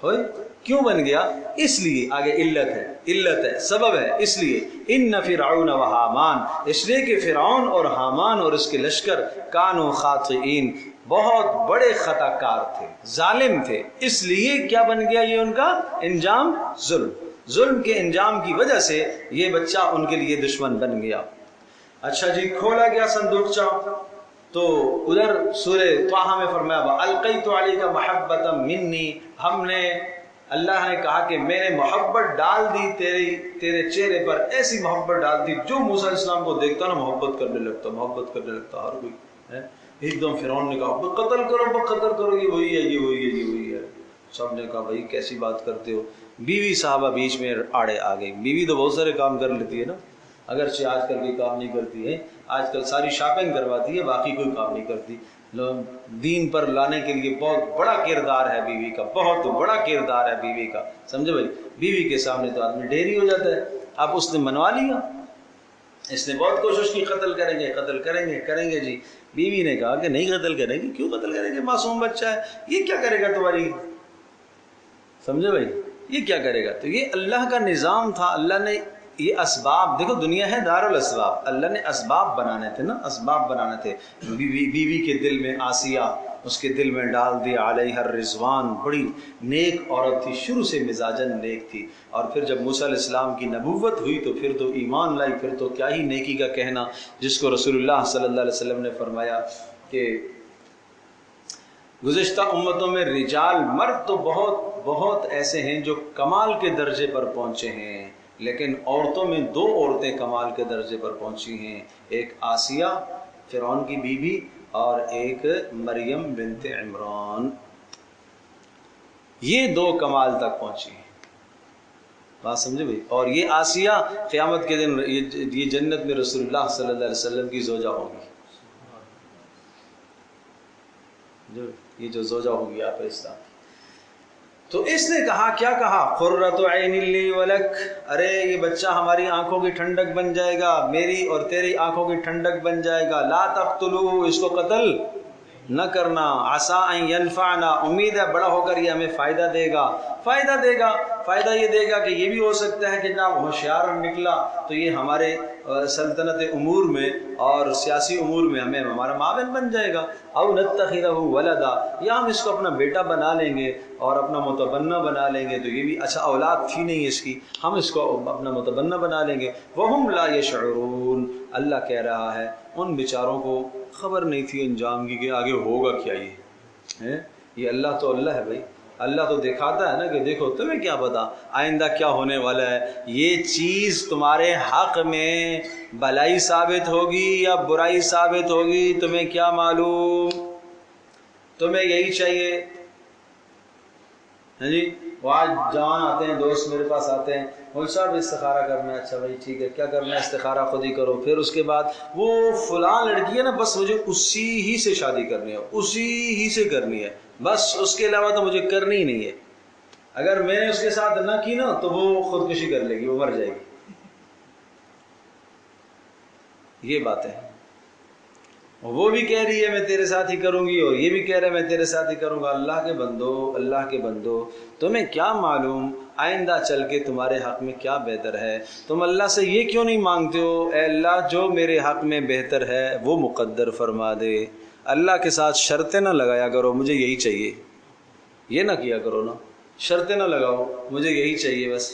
S2: ہوئے کیوں بن گیا؟ اس لیے آگے علت ہے سبب ہے. اس لیے ان فرعون و حامان، اس لیے کہ فرعون اور حامان اور اس کے لشکر کانوا خاطئین، بہت بڑے خطا کار تھے، ظالم تھے. اس لیے کیا بن گیا یہ ان کا انجام؟ ظلم کے انجام کی وجہ سے یہ بچہ ان کے لیے دشمن بن گیا. اچھا جی، کھولا گیا صندوقچہ تو ادھر سورہ طٰہٰ میں فرمایا وَأَلْقَيْتُ عَلَيْكَ مَحَبَّةً مِّنِّي، ہم نے، اللہ نے کہا کہ میں نے محبت ڈال دی تیرے چہرے پر، ایسی محبت ڈال دی جو موسیٰ علیہ السلام کو دیکھتا نا محبت کرنے لگتا ہر کوئی. ایک دم فرعون نے کہا قتل کرو، یہ وہی ہے. سب نے کہا بھائی کیسی بات کرتے ہو. بیوی صاحبہ بیچ میں آڑے آ گئی. بیوی تو بہت سارے کام کر لیتی ہے نا، اگرچہ آج کل کوئی کام نہیں کرتی ہے، آج کل ساری شاپنگ کرواتی ہے، باقی کوئی کام نہیں کرتی. دین پر لانے کے لیے بہت بڑا کردار ہے بیوی کا، بہت بڑا کردار ہے بیوی کا. سمجھے بھائی؟ بیوی کے سامنے تو آدمی ڈھیری ہو جاتا ہے. اب اس نے منوا لیا، اس نے بہت کوشش کی قتل کریں گے جی. بیوی نے کہا کہ نہیں قتل کریں گے. کیوں قتل کریں گے؟ معصوم بچہ ہے، یہ کیا کرے گا تمہاری. سمجھے بھائی؟ یہ کیا کرے گا؟ تو یہ اللہ کا نظام تھا. اللہ نے یہ اسباب، دیکھو دنیا ہے دار الاسباب، اللہ نے اسباب بنانے تھے نا، اسباب بنانے تھے. بیوی کے دل میں آسیہ، اس کے دل میں ڈال دیا علیہ الرضوان، بڑی نیک عورت تھی، شروع سے مزاجن نیک تھی. اور پھر جب موسیٰ علیہ السلام کی نبوت ہوئی تو پھر تو ایمان لائی، پھر تو کیا ہی نیکی کا کہنا، جس کو رسول اللہ صلی اللہ علیہ وسلم نے فرمایا کہ گزشتہ امتوں میں رجال، مرد تو بہت ایسے ہیں جو کمال کے درجے پر پہنچے ہیں، لیکن عورتوں میں 2 عورتیں کمال کے درجے پر پہنچی ہیں. ایک آسیہ فرعون کی بیوی اور ایک مریم بنت عمران. یہ 2 کمال تک پہنچی ہیں. بات سمجھے بھائی؟ اور یہ آسیہ قیامت کے دن یہ جنت میں رسول اللہ صلی اللہ علیہ وسلم کی زوجہ ہوگی. یہ جو زوجہ ہوگی آپ اسلام. تو اس نے کہا، کیا کہا؟ قرۃ عین لی ولک، ارے یہ بچہ ہماری آنکھوں کی ٹھنڈک بن جائے گا، میری اور تیری آنکھوں کی ٹھنڈک بن جائے گا. لا تقتلوہ، اس کو قتل نہ کرنا. عسیٰ ان ینفعنا، امید ہے بڑا ہو کر یہ ہمیں فائدہ دے گا. فائدہ یہ دے گا کہ یہ بھی ہو سکتا ہے کہ جناب ہوشیار نکلا تو یہ ہمارے سلطنت امور میں اور سیاسی امور میں ہمارا معاون بن جائے گا. او نتخذہ ولدا، یا ہم اس کو اپنا بیٹا بنا لیں گے اور اپنا متبنہ بنا لیں گے. تو یہ بھی اچھا، اولاد تھی نہیں اس کی، ہم اس کو اپنا متبنہ بنا لیں گے. وہم لا یشعرون، اللہ کہہ رہا ہے ان بیچاروں کو خبر نہیں تھی انجام کی کہ آگے ہوگا کیا. یہ اللہ تو اللہ ہے بھائی. اللہ تو دکھاتا ہے نا کہ دیکھو تمہیں کیا پتا آئندہ کیا ہونے والا ہے. یہ چیز تمہارے حق میں بھلائی ثابت ہوگی یا برائی ثابت ہوگی، تمہیں کیا معلوم. تمہیں یہی چاہیے. ہاں جی، وہ آج جوان آتے ہیں، دوست میرے پاس آتے ہیں، مول صاحب استخارہ کرنا ہے. اچھا بھائی ٹھیک ہے، کیا کرنا ہے؟ استخارہ خود ہی کرو. پھر اس کے بعد وہ فلاں لڑکی ہے نا، بس مجھے اسی ہی سے شادی کرنی ہے، اسی ہی سے کرنی ہے، بس اس کے علاوہ تو مجھے کرنی ہی نہیں ہے. اگر میں نے اس کے ساتھ نہ کی نا تو وہ خودکشی کر لے گی، وہ مر جائے گی. یہ بات ہے. وہ بھی کہہ رہی ہے میں تیرے ساتھ ہی کروں گی، اور یہ بھی کہہ رہا ہے میں تیرے ساتھ ہی کروں گا. اللہ کے بندو تمہیں کیا معلوم آئندہ چل کے تمہارے حق میں کیا بہتر ہے. تم اللہ سے یہ کیوں نہیں مانگتے ہو اے اللہ جو میرے حق میں بہتر ہے وہ مقدر فرما دے. اللہ کے ساتھ شرطیں نہ لگایا کرو مجھے یہی چاہیے، یہ نہ کیا کرو نا، شرطیں نہ لگاؤ مجھے یہی چاہیے بس.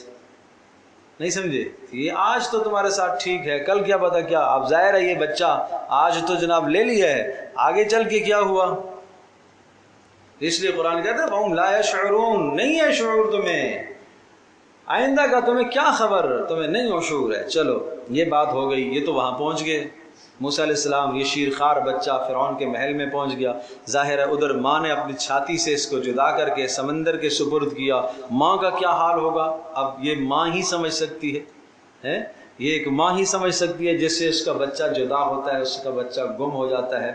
S2: نہیں سمجھے؟ یہ آج تو تمہارے ساتھ ٹھیک ہے، کل کیا پتا کیا. اب ظاہر ہے یہ بچہ آج تو جناب لے لیا ہے، آگے چل کے کیا ہوا. اس لیے قرآن کہتا ہے وَهُمْ لَا يَشْعُرُونَ، نہیں ہے شعور تمہیں، آئندہ کا تمہیں کیا خبر، تمہیں نہیں شعور ہے. چلو یہ بات ہو گئی، یہ تو وہاں پہنچ گئے. موسیٰ علیہ السلام یہ شیرخوار بچہ فرعون کے محل میں پہنچ گیا. ظاہر ہے ادھر ماں نے اپنی چھاتی سے اس کو جدا کر کے سمندر کے سپرد کیا. ماں کا کیا حال ہوگا؟ اب یہ ماں ہی سمجھ سکتی ہے، یہ ایک ماں ہی سمجھ سکتی ہے جس سے اس کا بچہ جدا ہوتا ہے، اس کا بچہ گم ہو جاتا ہے.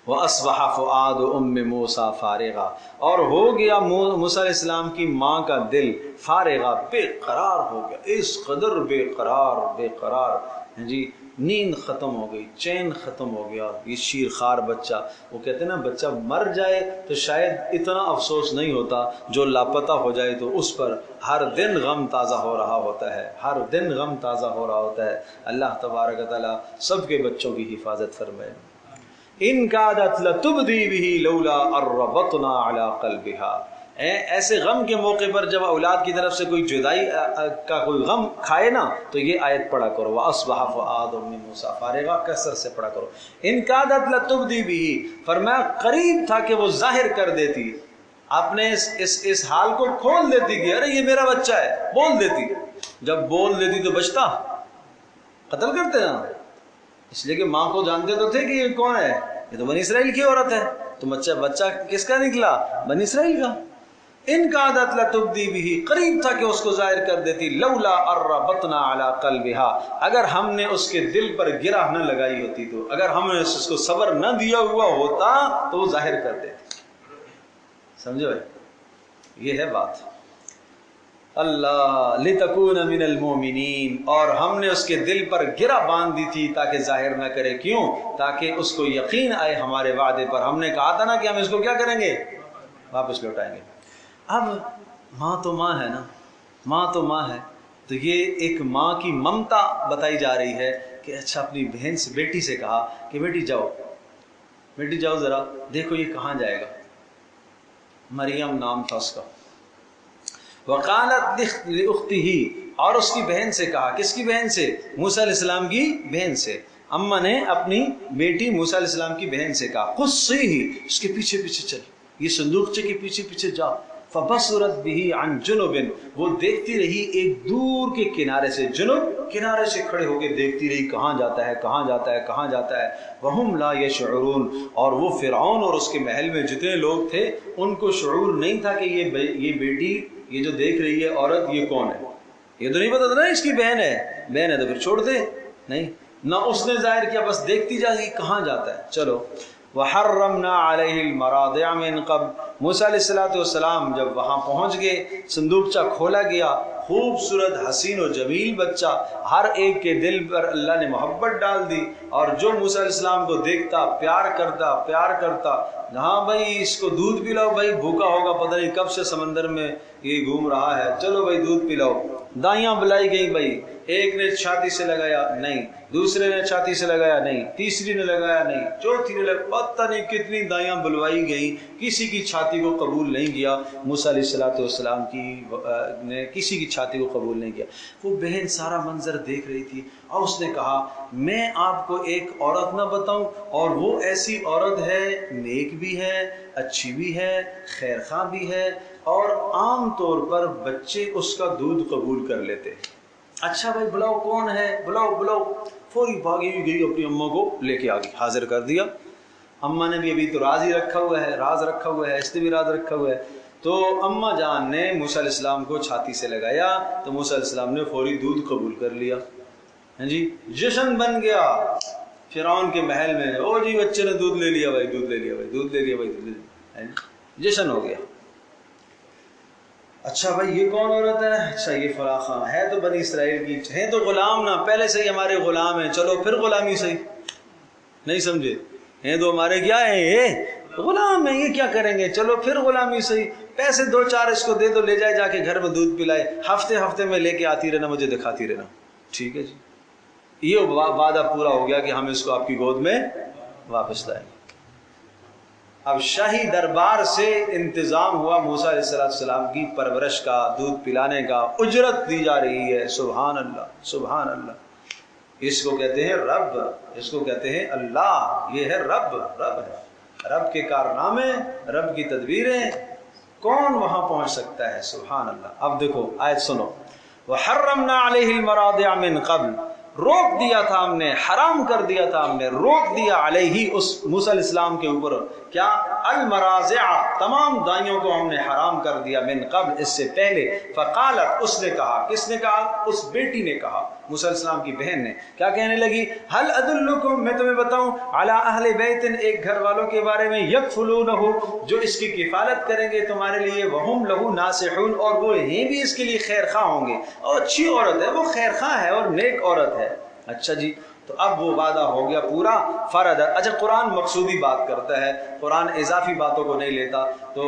S2: وَأَصْبَحَ فُؤَادُ أُمِّ مُوسَىٰ فَارِغًا، اور ہو گیا موسیٰ علیہ السلام کی ماں کا دل فارغہ، بے قرار ہو گیا، اس قدر بے قرار جی نیند ختم ہو گئی، چین ختم ہو گیا. یہ شیرخوار بچہ، وہ کہتے ہیں نا بچہ مر جائے تو شاید اتنا افسوس نہیں ہوتا، جو لاپتہ ہو جائے تو اس پر ہر دن غم تازہ ہو رہا ہوتا ہے، ہر دن غم تازہ ہو رہا ہوتا ہے. اللہ تبارک و تعالیٰ سب کے بچوں کی حفاظت فرمائے. ان کادت لتبدی بہ لولا اربطنا علی قلبہا. ایسے غم کے موقع پر جب اولاد کی طرف سے کوئی جدائی کا کوئی غم کھائے نا تو یہ آیت پڑھا کرو، وَأَصْبَحَ فُؤَادُ أُمِّ مُوسَىٰ فَارِغًا، کثرت سے پڑھا کرو. ان کادت لتبدی بہ، فرمایا قریب تھا کہ وہ ظاہر کر دیتی، اپنے اس حال کو کھول دیتی کہ ارے یہ میرا بچہ ہے، بول دیتی. جب بول دیتی تو بچتا قتل کرتے نا، اس لیے کہ ماں کو جانتے تو تھے کہ یہ کون ہے، یہ تو بنی اسرائیل کی عورت ہے. تو بچہ کس کا نکلا؟ بنی اسرائیل کا. ان کا عادت لتبدی بھی، قریب تھا کہ اس کو ظاہر کر دیتی. لولا اربطنا علی قلبہا، اگر ہم نے اس کے دل پر گرہ نہ لگائی ہوتی تو، اگر ہم نے اس کو صبر نہ دیا ہوا ہوتا تو وہ ظاہر کر دیتی. سمجھو بھائی، یہ ہے بات. اللہ لتکون من المؤمنین، اور ہم نے اس کے دل پر گرہ باندھ دی تھی تاکہ ظاہر نہ کرے. کیوں؟ تاکہ اس کو یقین آئے ہمارے وعدے پر. ہم نے کہا تھا نا کہ ہم اس کو کیا کریں گے؟ واپس لوٹائیں گے. اب ماں تو ماں ہے نا، ماں تو ماں ہے، تو یہ ایک ماں کی ممتا بتائی جا رہی ہے کہ اچھا اپنی بہن سے، بیٹی سے کہا کہ بیٹی جاؤ ذرا دیکھو یہ کہاں جائے گا. مریم نام تھا اس کا. وقالت لأختہ، اور اس کی بہن سے کہا. کس کی بہن سے؟ موسیٰ علیہ السلام کی بہن سے. اماں نے اپنی بیٹی موسیٰ علیہ السلام کی بہن سے کہا قصیہ، اس کے پیچھے چل، یہ صندوقچے کے پیچھے جا. فبصرت به عن جنب، وہ دیکھتی رہی ایک دور کے کنارے سے. جنوب کنارے سے کھڑے ہو کے دیکھتی رہی کہاں جاتا ہے. وہم لا یشعرون، اور وہ فرعون اور اس کے محل میں جتنے لوگ تھے ان کو شعور نہیں تھا کہ یہ بیٹی، یہ جو دیکھ رہی ہے عورت، یہ کون ہے. یہ تو نہیں پتا تھا نا اس کی بہن ہے تو پھر چھوڑ دے. نہیں، نہ اس نے ظاہر کیا، بس دیکھتی جا رہی کہاں جاتا ہے. چلو. وحرمنا علیہ المراضع من قبل، موسیٰ علیہ السلام جب وہاں پہنچ گئے، صندوقچہ کھولا گیا، خوبصورت حسین و جمیل بچہ، ہر ایک کے دل پر اللہ نے محبت ڈال دی. اور جو موسیٰ علیہ السلام کو دیکھتا پیار کرتا. ہاں بھائی اس کو دودھ پلاؤ، بھائی بھوکا ہوگا، پتہ نہیں کب سے سمندر میں یہ گھوم رہا ہے، چلو بھائی دودھ پلاؤ. دائیاں بلائی گئی بھائی، ایک نے چھاتی سے لگایا نہیں، دوسرے نے چھاتی سے لگایا نہیں، تیسری نے لگایا نہیں، چوتھی نے لگایا، پتہ نہیں کتنی دائیاں بلوائی گئیں، کسی کی چھاتی کو قبول نہیں کیا. موسیٰ علیہ السلام نے کسی کی چھاتی کو قبول نہیں کیا. وہ بہن سارا منظر دیکھ رہی تھی اور اس نے کہا میں آپ کو ایک عورت نہ بتاؤں، اور وہ ایسی عورت ہے نیک بھی ہے، اچھی بھی ہے، خیر خواہ بھی ہے، اور عام طور پر بچے اس کا دودھ قبول کر لیتے. اچھا بھائی بلاؤ کون ہے، بلاؤ. فوری بھاگی ہوئی گئی، اپنی اماں کو لے کے آ گئی، حاضر کر دیا. اماں نے بھی ابھی تو راز رکھا ہوا ہے، اس نے بھی راز رکھا ہوا ہے. تو اماں جان نے موسیٰ علیہ السلام کو چھاتی سے لگایا تو موسیٰ علیہ السلام نے فوری دودھ قبول کر لیا. ہاں جی، جشن بن گیا فرعون کے محل میں. او جی بچے نے دودھ لے لیا بھائی. جشن ہو گیا. اچھا بھائی یہ کون عورت ہے؟ اچھا یہ فلاں خان ہے، تو بنی اسرائیل کی ہے، تو غلام نا، پہلے سے ہی ہمارے غلام ہیں، چلو پھر غلامی صحیح. نہیں سمجھے؟ ہیں تو ہمارے کیا ہیں، یہ غلام ہیں، یہ کیا کریں گے، چلو پھر غلامی صحیح. پیسے 2-4 اس کو دے دو، لے جا کے گھر میں دودھ پلائے، ہفتے میں لے کے آتی رہنا، مجھے دکھاتی رہنا. ٹھیک ہے جی، یہ وعدہ پورا ہو گیا کہ ہم اس کو آپ کی گود میں واپس لائیں گے. اب شاہی دربار سے انتظام ہوا موسیٰ علیہ السلام کی پرورش کا، دودھ پلانے کا، اجرت دی جا رہی ہے. سبحان اللہ. اس کو کہتے ہیں رب، اس کو کہتے ہیں اللہ. یہ ہے رب ہے. رب کے کارنامے، رب کی تدبیریں، کون وہاں پہنچ سکتا ہے؟ سبحان اللہ. اب دیکھو آیت سنو. وحرمنا علیہ المراضع من قبل، روک دیا تھا ہم نے، حرام کر دیا تھا ہم نے، روک دیا علیہ اس موسیٰ علیہ السلام کے اوپر کیا؟ المراضع، تمام دائیوں کو ہم نے حرام کر دیا، من قبل، اس سے پہلے، فقالت، اس نے کہا، کس نے کہا؟ اس بیٹی نے کہا، موسیٰ علیہ السلام کی بہن نے کیا کہنے لگی؟ هل ادلکم، میں تمہیں بتاؤں، علی اہل بیت، ایک گھر والوں کے بارے میں، یکفلونہ، جو اس کی کفالت کریں گے تمہارے لیے، وہم لہو ناصحون، اور وہ ہیں بھی اس کے لیے خیر خواہ ہوں گے، اور اچھی عورت ہے، وہ خیر خواہ ہے اور نیک عورت ہے۔ اچھا جی، تو اب وہ وعدہ ہو گیا پورا، فرد، اچھا قرآن مقصودی بات کرتا ہے، قرآن اضافی باتوں کو نہیں لیتا، تو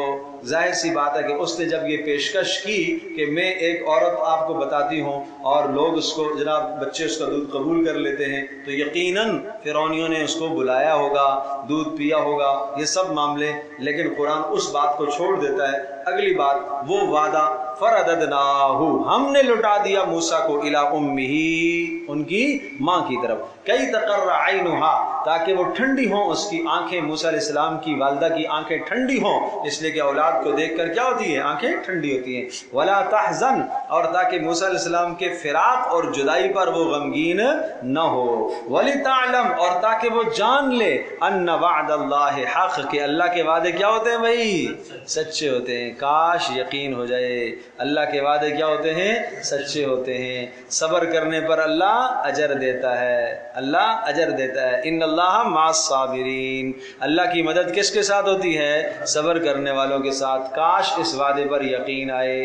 S2: ظاہر سی بات ہے کہ اس نے جب یہ پیشکش کی کہ میں ایک عورت آپ کو بتاتی ہوں اور لوگ اس کو جناب بچے اس کا دودھ قبول کر لیتے ہیں، تو یقیناً فرعونیوں نے اس کو بلایا ہوگا، دودھ پیا ہوگا، یہ سب معاملے، لیکن قرآن اس بات کو چھوڑ دیتا ہے۔ اگلی بات، وہ وعدہ، فرددناہ، ہم نے لٹا دیا موسیٰ کو، الی امہ، ان کی ماں کی طرف، کئی تقر عینہا، تاکہ وہ ٹھنڈی ہوں اس کی آنکھیں، موسیٰ علیہ السلام کی والدہ کی آنکھیں ٹھنڈی ہوں، اس لیے کہ اولاد کو دیکھ کر کیا ہوتی ہے؟ آنکھیں ٹھنڈی ہوتی ہیں، ولا تحزن، اور تاکہ موسیٰ علیہ السلام کے فراق اور جدائی پر وہ غمگین نہ ہو، ولتعلم، اور تاکہ وہ جان لے، ان وعد اللہ حق، کہ اللہ کے وعدے کیا ہوتے ہیں بھائی؟ سچے ہوتے ہیں۔ کاش یقین ہو جائے، اللہ کے وعدے کیا ہوتے ہیں؟ سچے ہوتے ہیں۔ صبر کرنے پر اللہ اجر دیتا ہے، اللہ اجر دیتا ہے، ان اللہ مع الصابرین، اللہ کی مدد کس کے ساتھ ہوتی ہے؟ صبر کرنے والوں کے ساتھ۔ کاش اس وعدے پر یقین آئے،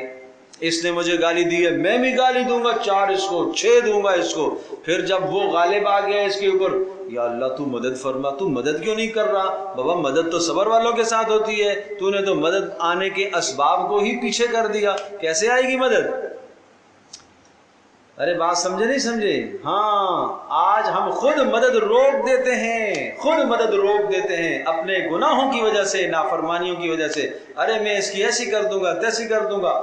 S2: اس نے مجھے گالی دی ہے، میں بھی گالی دوں گا، 4 اس کو، 6 دوں گا اس کو، پھر جب وہ غالب آ گیا اس کے اوپر، یا اللہ تو مدد فرما، تو مدد کیوں نہیں کر رہا؟ بابا مدد تو صبر والوں کے ساتھ ہوتی ہے، تو نے تو مدد آنے کے اسباب کو ہی پیچھے کر دیا، کیسے آئے گی مدد؟ ارے بات سمجھے نہیں سمجھے؟ ہاں، آج ہم خود مدد روک دیتے ہیں، خود مدد روک دیتے ہیں اپنے گناہوں کی وجہ سے، نافرمانیوں کی وجہ سے۔ ارے میں اس کی ایسی کر دوں گا، تیسی کر دوں گا،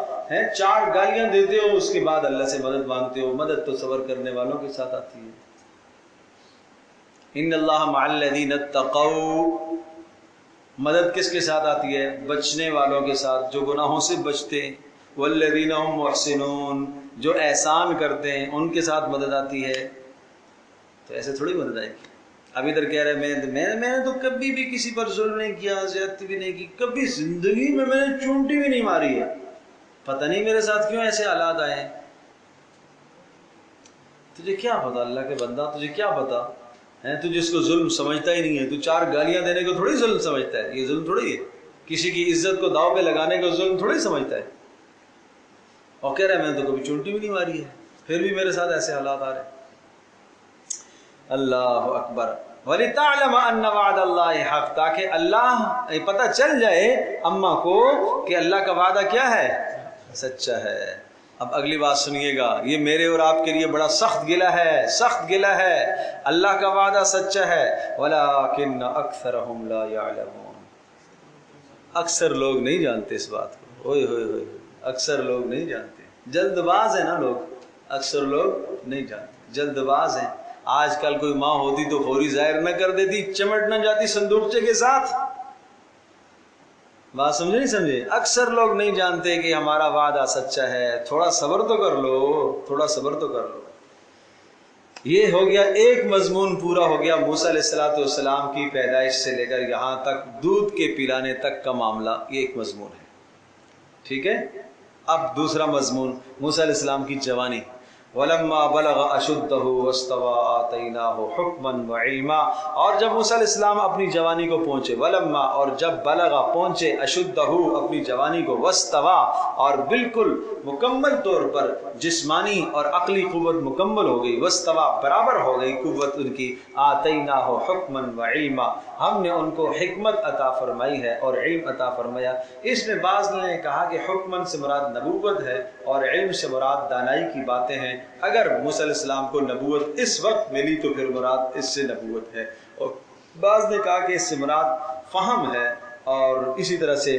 S2: 4 گالیاں دیتے ہو، اس کے بعد اللہ سے مدد مانگتے ہو۔ مدد تو صبر کرنے والوں کے ساتھ آتی ہے۔ ان اللہ مع الذین اتقوا، مدد کس کے ساتھ آتی ہے؟ بچنے والوں کے ساتھ، جو گناہوں سے بچتے ہیں، والذین هم محسنون، جو احسان کرتے ہیں، ان کے ساتھ مدد آتی ہے۔ تو ایسے تھوڑی مدد آئے گی۔ اب ادھر کہہ رہے میں نے تو کبھی بھی کسی پر ظلم نہیں کیا، زیادتی بھی نہیں کی، کبھی زندگی میں نے چونٹی بھی نہیں ماری ہے، پتہ نہیں میرے ساتھ کیوں ایسے حالات آئے ہیں۔ تجھے کیا پتا اللہ کے بندہ، تجھے کیا پتا ہے؟ تو جس کو ظلم سمجھتا ہی نہیں ہے، تو 4 گالیاں دینے کو تھوڑی ظلم سمجھتا ہے، یہ ظلم تھوڑی ہے، کسی کی عزت کو داؤ پہ لگانے کو ظلم تھوڑی سمجھتا ہے، اور کہہ رہے میں نے تو کبھی چونٹی بھی نہیں ماری ہے، پھر بھی میرے ساتھ ایسے حالات آ رہے ہیں۔ اللہ اکبر۔ وَلِتَعْلَمَ أَنَّ وَعْدَ اللَّهِ حَقٌّ، تاکہ اللہ پتہ چل جائے اماں کو کہ اللہ کا وعدہ کیا ہے؟ سچا ہے۔ اب اگلی بات سنیے گا، یہ میرے اور آپ کے لیے بڑا سخت گلہ ہے، سخت گلہ ہے۔ اللہ کا وعدہ سچا ہے، وَلَٰكِنَّ أَكْثَرَهُمْ لَا يَعْلَمُونَ، اکثر لوگ نہیں جانتے اس بات کو، اوئے ہوئے ہوئے، اکثر لوگ نہیں جانتے، جلد باز ہیں نا لوگ، اکثر لوگ نہیں جانتے، جلد باز ہیں۔ آج کل کوئی ماں ہوتی تو فوری ظاہر نہ کر دیتی، چمٹ نہ جاتی صندوقچے کے ساتھ۔ بات سمجھے نہیں سمجھے؟ اکثر لوگ نہیں جانتے کہ ہمارا وعدہ سچا ہے، تھوڑا صبر تو کر لو، تھوڑا صبر تو کر لو۔ یہ ہو گیا ایک مضمون پورا ہو گیا، موسیٰ علیہ السلام کی پیدائش سے لے کر یہاں تک دودھ کے پلانے تک کا معاملہ، یہ ایک مضمون ہے، ٹھیک ہے۔ اب دوسرا مضمون، موسیٰ علیہ السلام کی جوانی۔ وَلَمَّا بَلَغَ أَشُدَّهُ وَاسْتَوَىٰ آتَيْنَاهُ حُكْمًا وَعِلْمًا، اور جب موسیٰ علیہ السلام اپنی جوانی کو پہنچے، وَلَمَّا، اور جب بلغ پہنچے، أَشُدَّهُ اپنی جوانی کو، وَاسْتَوَىٰ اور بالکل مکمل طور پر جسمانی اور عقلی قوت مکمل ہو گئی، وَاسْتَوَىٰ برابر ہو گئی قوت ان کی، آتَيْنَاهُ حُكْمًا وَعِلْمًا ہم نے ان کو حکمت عطا فرمائی ہے اور علم عطا فرمایا۔ اس میں بعض نے کہا کہ حکمن سے مراد نبوت ہے اور علم سے مراد دانائی کی باتیں ہیں۔ اگر موسیٰ علیہ السلام کو نبوت اس وقت ملی تو پھر مراد اس سے نبوت ہے، اور بعض نے کہا کہ اس سے مراد فہم ہے اور اسی طرح سے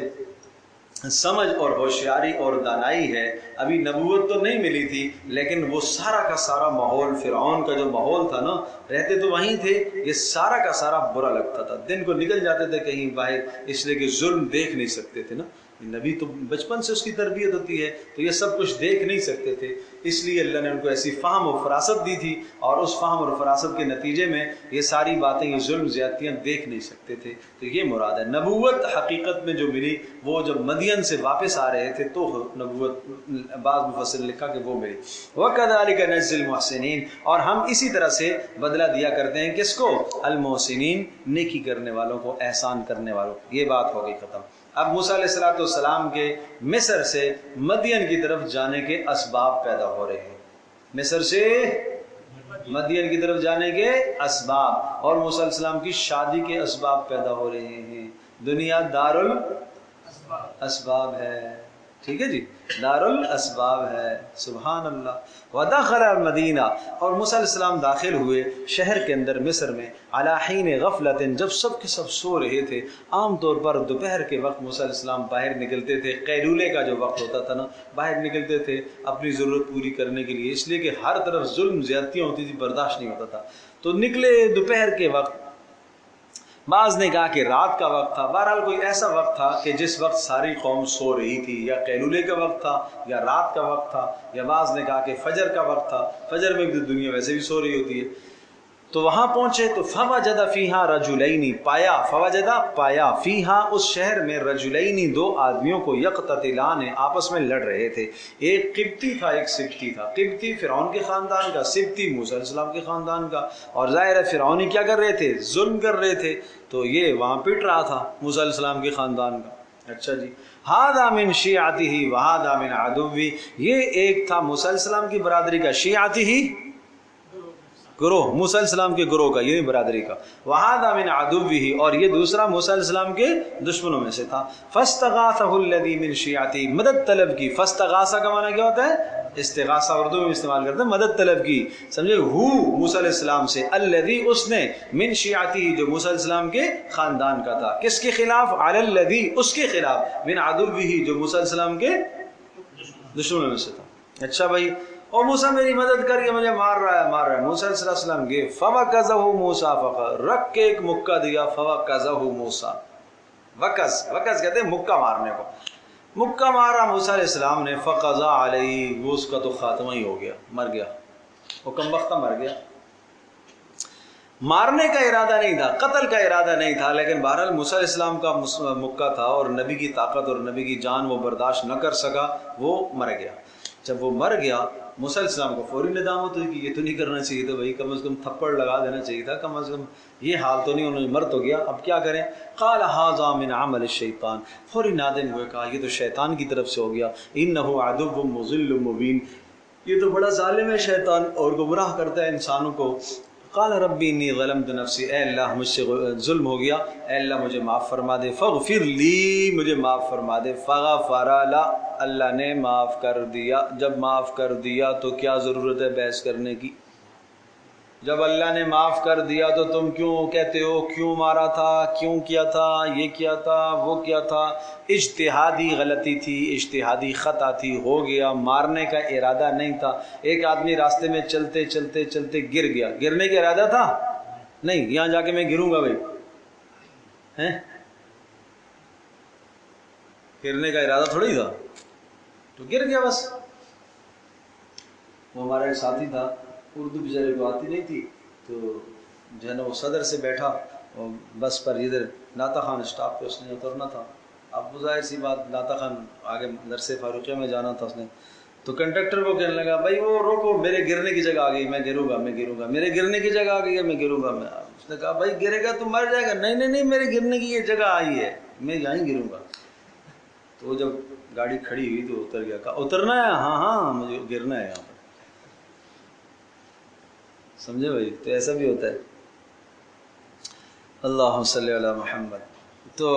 S2: سمجھ اور ہوشیاری اور دانائی ہے۔ ابھی نبوت تو نہیں ملی تھی، لیکن وہ سارا کا سارا ماحول، فرعون کا جو ماحول تھا نا، رہتے تو وہیں تھے، یہ سارا کا سارا برا لگتا تھا، دن کو نکل جاتے تھے کہیں باہر، اس لیے کہ ظلم دیکھ نہیں سکتے تھے نا، نبی تو بچپن سے اس کی تربیت ہوتی ہے، تو یہ سب کچھ دیکھ نہیں سکتے تھے، اس لیے اللہ نے ان کو ایسی فہم و فراست دی تھی، اور اس فہم اور فراست کے نتیجے میں یہ ساری باتیں، یہ ظلم زیادتیاں دیکھ نہیں سکتے تھے۔ تو یہ مراد ہے نبوت حقیقت میں جو ملی وہ جب مدین سے واپس آ رہے تھے تو نبوت، بعض مفسر نے لکھا کہ وہ ملی۔ وَكَذَلِكَ نَجْزِي الْمُحْسِنِينَ، اور ہم اسی طرح سے بدلہ دیا کرتے ہیں کس کو؟ المحسنین، نیکی کرنے والوں کو، احسان کرنے والوں کو۔ یہ بات ہو گئی ختم۔ اب موسیٰ علیہ السلام کے مصر سے مدین کی طرف جانے کے اسباب پیدا ہو رہے ہیں، مصر سے مدین کی طرف جانے کے اسباب، اور موسیٰ علیہ السلام کی شادی کے اسباب پیدا ہو رہے ہیں۔ دنیا دار الاسباب ہے، ٹھیک ہے جی، دار الاسباب ہے، سبحان اللہ۔ ودخل المدینہ، اور موسیٰ علیہ السلام داخل ہوئے شہر کے اندر مصر میں، علی حین غفلت، جب سب کے سب سو رہے تھے۔ عام طور پر دوپہر کے وقت موسیٰ علیہ السلام باہر نکلتے تھے، قیلولے کا جو وقت ہوتا تھا نا، باہر نکلتے تھے اپنی ضرورت پوری کرنے کے لیے، اس لیے کہ ہر طرف ظلم زیادتیاں ہوتی تھی، برداشت نہیں ہوتا تھا، تو نکلے دوپہر کے وقت۔ بعض نے کہا کہ رات کا وقت تھا، بہرحال کوئی ایسا وقت تھا کہ جس وقت ساری قوم سو رہی تھی، یا قیلولے کا وقت تھا یا رات کا وقت تھا، یا بعض نے کہا کہ فجر کا وقت تھا، فجر میں بھی دنیا ویسے بھی سو رہی ہوتی ہے۔ تو وہاں پہنچے تو فوجد فیہا رجلین، پایا، فوجد پایا، فیہا اس شہر میں، رجلین دو آدمیوں کو، یقتتلان آپس میں لڑ رہے تھے، ایک قبطی تھا ایک سبتی تھا، قبطی فرعون کے خاندان کا، سبتی موسیٰ علیہ السلام کے خاندان کا، اور ظاہر ہے فرعونی کیا کر رہے تھے؟ ظلم کر رہے تھے، تو یہ وہاں پٹ رہا تھا موسیٰ علیہ السلام کے خاندان کا۔ اچھا جی، ہذا من شیعتہ وہذا من عدوہ، یہ ایک تھا موسیٰ علیہ السلام کی برادری کا، شیعتہ گروہ، موسیٰ علیہ السلام کے گروہ کا، یعنی برادری کا، وَهَذَا مِنْ عَدُوِّهِ، اور یہ دوسرا موسیٰ علیہ السلام کے دشمنوں میں سے تھا۔ فَاسْتَغَاثَهُ الَّذِي مِنْ شِيعَتِهِ، مدد طلب کی۔ فاستغاثہ کا معنی کیا ہوتا ہے؟ استغاثہ اردو میں استعمال کرتے ہیں، مدد طلب کی، سمجھے؟ ہو موسیٰ علیہ السلام سے، الذی اس نے، من شیعتہ جو موسیٰ علیہ السلام کے خاندان کا تھا، کس کے خلاف؟ علی الذی اس کے خلاف، من عدوہ جو موسیٰ علیہ السلام کے دشمنوں میں سے تھا۔ اچھا بھائی، اور موسیٰ میری مدد کریے، مجھے مار رہا ہے۔ موسیٰ علیہ السلام گئے، فوکزہ موسیٰ، رکھ کے ایک مکہ دیا، فوکزہ موسیٰ، وکز کہتے ہیں مکہ مارنے کو، مکہ مارا موسیٰ علیہ السلام نے، فقضا علیہ، وہ اس کا تو خاتمہ ہی ہو گیا، مر گیا، وہ کم وقتہ مر گیا۔ مارنے کا ارادہ نہیں تھا، قتل کا ارادہ نہیں تھا، لیکن بہرحال موسیٰ علیہ السلام کا مکہ تھا، اور نبی کی طاقت اور نبی کی جان وہ برداشت نہ کر سکا، وہ مر گیا۔ جب وہ مر گیا، موسیٰ علیہ السلام کو فوری ندامت ہوئی کہ یہ تو نہیں کرنا چاہیے تھا بھائی، کم از کم تھپڑ لگا دینا چاہیے تھا، کم از کم یہ حال تو نہیں، انہوں نے مر تو گیا، اب کیا کریں؟ قال ھذا من عمل الشیطان، فوری نادم ہوئے، کہا یہ تو شیطان کی طرف سے ہو گیا، انہ عدو مضل مبین، یہ تو بڑا ظالم ہے شیطان، اور گمراہ کرتا ہے انسانوں کو۔ قال ربی انی ظلمت نفسی، اے اللہ مجھ سے ظلم ہو گیا، اے اللہ مجھے معاف فرما دے، فاغفر لی، مجھے معاف فرما دے، فغفر لا، اللہ نے معاف کر دیا۔ جب معاف کر دیا تو کیا ضرورت ہے بحث کرنے کی؟ جب اللہ نے معاف کر دیا تو تم کیوں کہتے ہو کیوں مارا تھا، کیوں کیا تھا، یہ کیا تھا، وہ کیا تھا؟ اجتہادی غلطی تھی، اجتہادی خطا تھی، ہو گیا، مارنے کا ارادہ نہیں تھا۔ ایک آدمی راستے میں چلتے چلتے چلتے گر گیا، گرنے کا ارادہ تھا؟ نہیں، یہاں جا کے میں گروں گا بھائی، ہیں؟ گرنے کا ارادہ تھوڑی تھا، تو گر گیا بس۔ وہ ہمارا ایک ساتھی تھا، اردو بیچارے کو آتی نہیں تھی، تو جو ہے نا وہ صدر سے بیٹھا، اور بس پر ادھر ناتا خان اسٹاپ پہ اس نے اترنا تھا۔ اب وہ ظاہر سی بات، ناتا خان آگے درس فاروقیہ میں جانا تھا اس نے، تو کنڈکٹر کو کہنے لگا بھائی وہ روکو، میرے گرنے کی جگہ آ گئی، میں گروں گا، میں گروں گا، میرے گرنے کی جگہ آ گئی ہے، میں گروں گا۔ میں اس نے کہا بھائی گرے گا تو مر جائے گا۔ نہیں نہیں نہیں، میرے گرنے کی یہ جگہ آئی ہے، میں یہیں گروں گا۔ تو وہ جب گاڑی کھڑی ہوئی تو اتر گیا، کہا اترنا ہے؟ ہاں ہاں مجھے گرنا ہے یہاں پر، سمجھے بھائی؟ تو ایسا بھی ہوتا ہے۔ اللہم صلی علی محمد۔ تو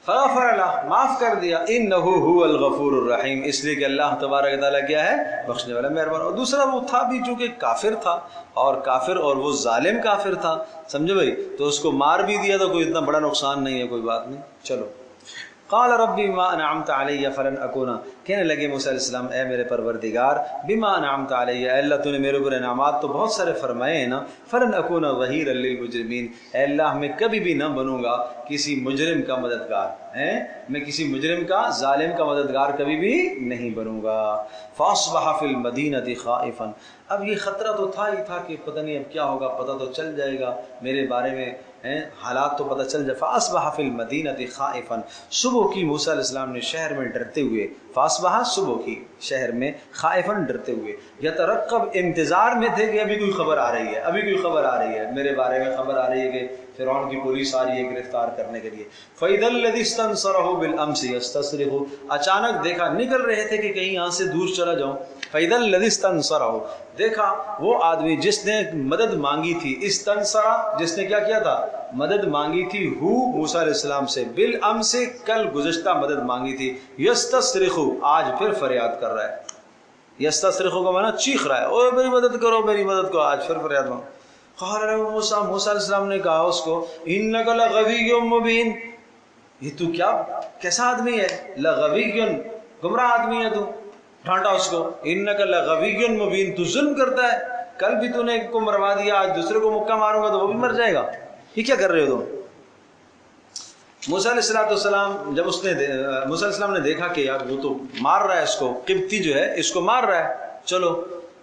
S2: فغفر اللہ، معاف کر دیا، انہ هو الغفور الرحیم، اس لیے کہ اللہ تبارک تعالیٰ کیا ہے؟ بخشنے والا، مہربان۔ اور دوسرا وہ تھا بھی چونکہ کافر تھا، اور کافر، اور وہ ظالم کافر تھا، سمجھے بھائی؟ تو اس کو مار بھی دیا تو کوئی اتنا بڑا نقصان نہیں ہے، کوئی بات نہیں۔ چلو قال ربی بما انعمت علی فلن اکون، کہنے لگے موسیٰ علیہ السلام اے میرے پروردگار بما انعمت علی، اے اللہ تو نے میرے اوپر انعامات تو بہت سارے فرمائے ہیں نا، فلن اکون ظہیرا للمجرمین، اے اللہ میں کبھی بھی نہ بنوں گا کسی مجرم کا مددگار، میں کسی مجرم کا ظالم کا مددگار کبھی بھی نہیں بنوں گا۔ فاصبح فی المدینۃ خائفا، اب یہ خطرہ تو تھا ہی تھا کہ پتہ نہیں اب کیا ہوگا، پتہ تو چل جائے گا میرے بارے میں، حالات تو پتہ چل جائے۔ فاصبح فی المدینۃ خائفا، صبح کی موسیٰ علیہ السلام نے شہر میں ڈرتے ہوئے، فاصبح صبح کی شہر میں، خائفا ڈرتے ہوئے، یترقب انتظار میں تھے کہ ابھی کوئی خبر آ رہی ہے، ابھی کوئی خبر آ رہی ہے، میرے بارے میں خبر آ رہی ہے کہ فرعون کی پولیس آ رہی ہے گرفتار کرنے کے لیے۔ فَإِذَا الَّذِي اسْتَنصَرَهُ بِالْأَمْسِ يَسْتَصْرِخُ، اچانک دیکھا، نکل رہے تھے کہ کہیں یہاں سے دور چلا جاؤں، فَإِذَا الَّذِي اسْتَنصَرَهُ، دیکھا وہ آدمی جس نے مدد مانگی تھی، استنصرا جس نے کیا کیا تھا، مدد مانگی تھی، ہو موسیٰ علیہ السلام سے، بالامس کل گزشتہ مدد مانگی تھی، یستصرخ آج پھر فریاد کر رہا ہے، یستصرخ کا معنی چیخ رہا ہے، اوہ میری مدد کرو، میری مدد کرو، آج پھر فریاد مانگو۔ قال له موسیٰ، موسیٰ علیہ السلام نے کہا اس کو، انک لغوی مبین، یہ تو کیا کیسا آدمی ہے، لغوی گمراہ آدمی ہے تو، ڈھانٹا اس کو، انک لغوی مبین، تو ظلم کرتا ہے، کل بھی تو نے ایک کو مروا دیا، آج دوسرے کو مکہ ماروں گا تو وہ بھی مر جائے گا، یہ کیا کر رہے ہو تم؟ موسیٰ علیہ السلام جب اس نے موسیٰ علیہ السلام نے دیکھا کہ یار وہ تو مار رہا ہے اس کو، قبطی جو ہے اس کو مار رہا ہے، چلو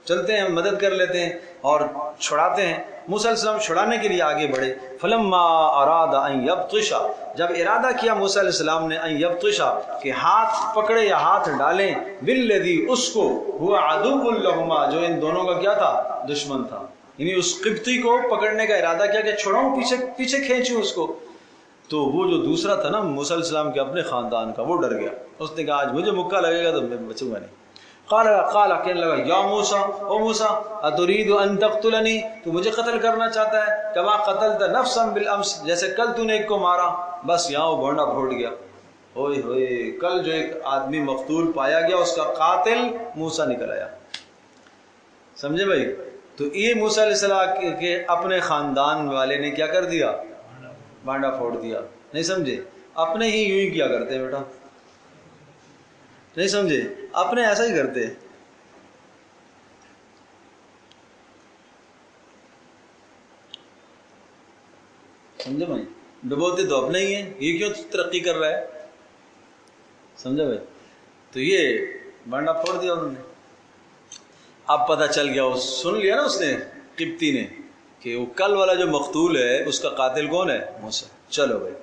S2: چلتے ہیں مدد کر لیتے ہیں اور چھڑاتے ہیں۔ موسیٰ علیہ السلام چھڑانے کے لیے آگے بڑھے، فلما اراد ان یبطش، جب ارادہ کیا موسیٰ علیہ السلام نے، ان یبطش کہ ہاتھ پکڑے یا ہاتھ ڈالیں، بالذی اس کو، ہوا عدو لہما جو ان دونوں کا کیا تھا، دشمن تھا، یعنی اس قبطی کو پکڑنے کا ارادہ کیا کہ چھڑاؤں، پیچھے کھینچوں اس کو، تو وہ جو دوسرا تھا نا موسیٰ علیہ السلام کے اپنے خاندان کا، وہ ڈر گیا، اس نے کہا آج مجھے مکہ لگے گا تو میں بچوں گا نہیں۔ قال کہنے لگا، یا موسیٰ، او موسیٰ، اترید ان تقتلنی، تو مجھے قتل کرنا چاہتا ہے، کما قتلت نفسا بالامس، جیسے کل تو نے ایک کو مارا، بس یہاں وہ بھونڈا پھوٹ گیا، ہوئے ہوئے، کل جو ایک آدمی مقتول پایا گیا اس کا قاتل موسیٰ نکل آیا، سمجھے بھائی؟ تو یہ موسیٰ علیہ السلام کے اپنے خاندان والے نے کیا کر دیا، بانڈا پھوڑ دیا، نہیں سمجھے؟ اپنے ہی یوں ہی کیا کرتے ہیں بیٹا، نہیں سمجھے؟ اپنے ایسا ہی کرتے ہیں۔ سمجھے بھائی؟ ڈبوتے تو اپنے ہی ہیں، یہ کیوں ترقی کر رہا ہے، سمجھے بھائی؟ تو یہ بانڈا پھوڑ دیا انہوں نے۔ اب پتہ چل گیا، وہ سن لیا نا اس نے، قبطی نے، کہ وہ کل والا جو مقتول ہے اس کا قاتل کون ہے، موسیٰ۔ چلو بھائی،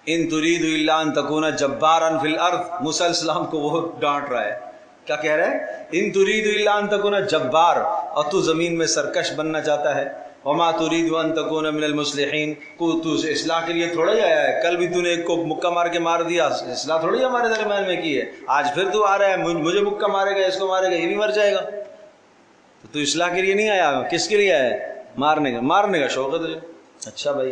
S2: ان ترید الا ان تکون جبارا فی الارض، موسیٰ علیہ السلام کو وہ ڈانٹ رہا ہے، کیا کہہ رہا ہے، ان ترید الا ان تکون جبار، اور تو زمین میں سرکش بننا چاہتا ہے، وما ترید ان تکون من المصلحین، کو تو اصلاح کے لیے تھوڑا ہی آیا ہے، کل بھی تو نے ایک کو مکہ مار کے مار دیا، اصلاح تھوڑی ہمارے درمیان میں کی ہے، آج پھر تو آ رہا ہے مجھے مکہ مارے گا، اس کو مارے گا، یہ بھی مر جائے گا، تو اصلاح کے لیے نہیں آیا، کس کے لیے آیا ہے، مارنے کا شوق ہے تجھے، اچھا بھائی۔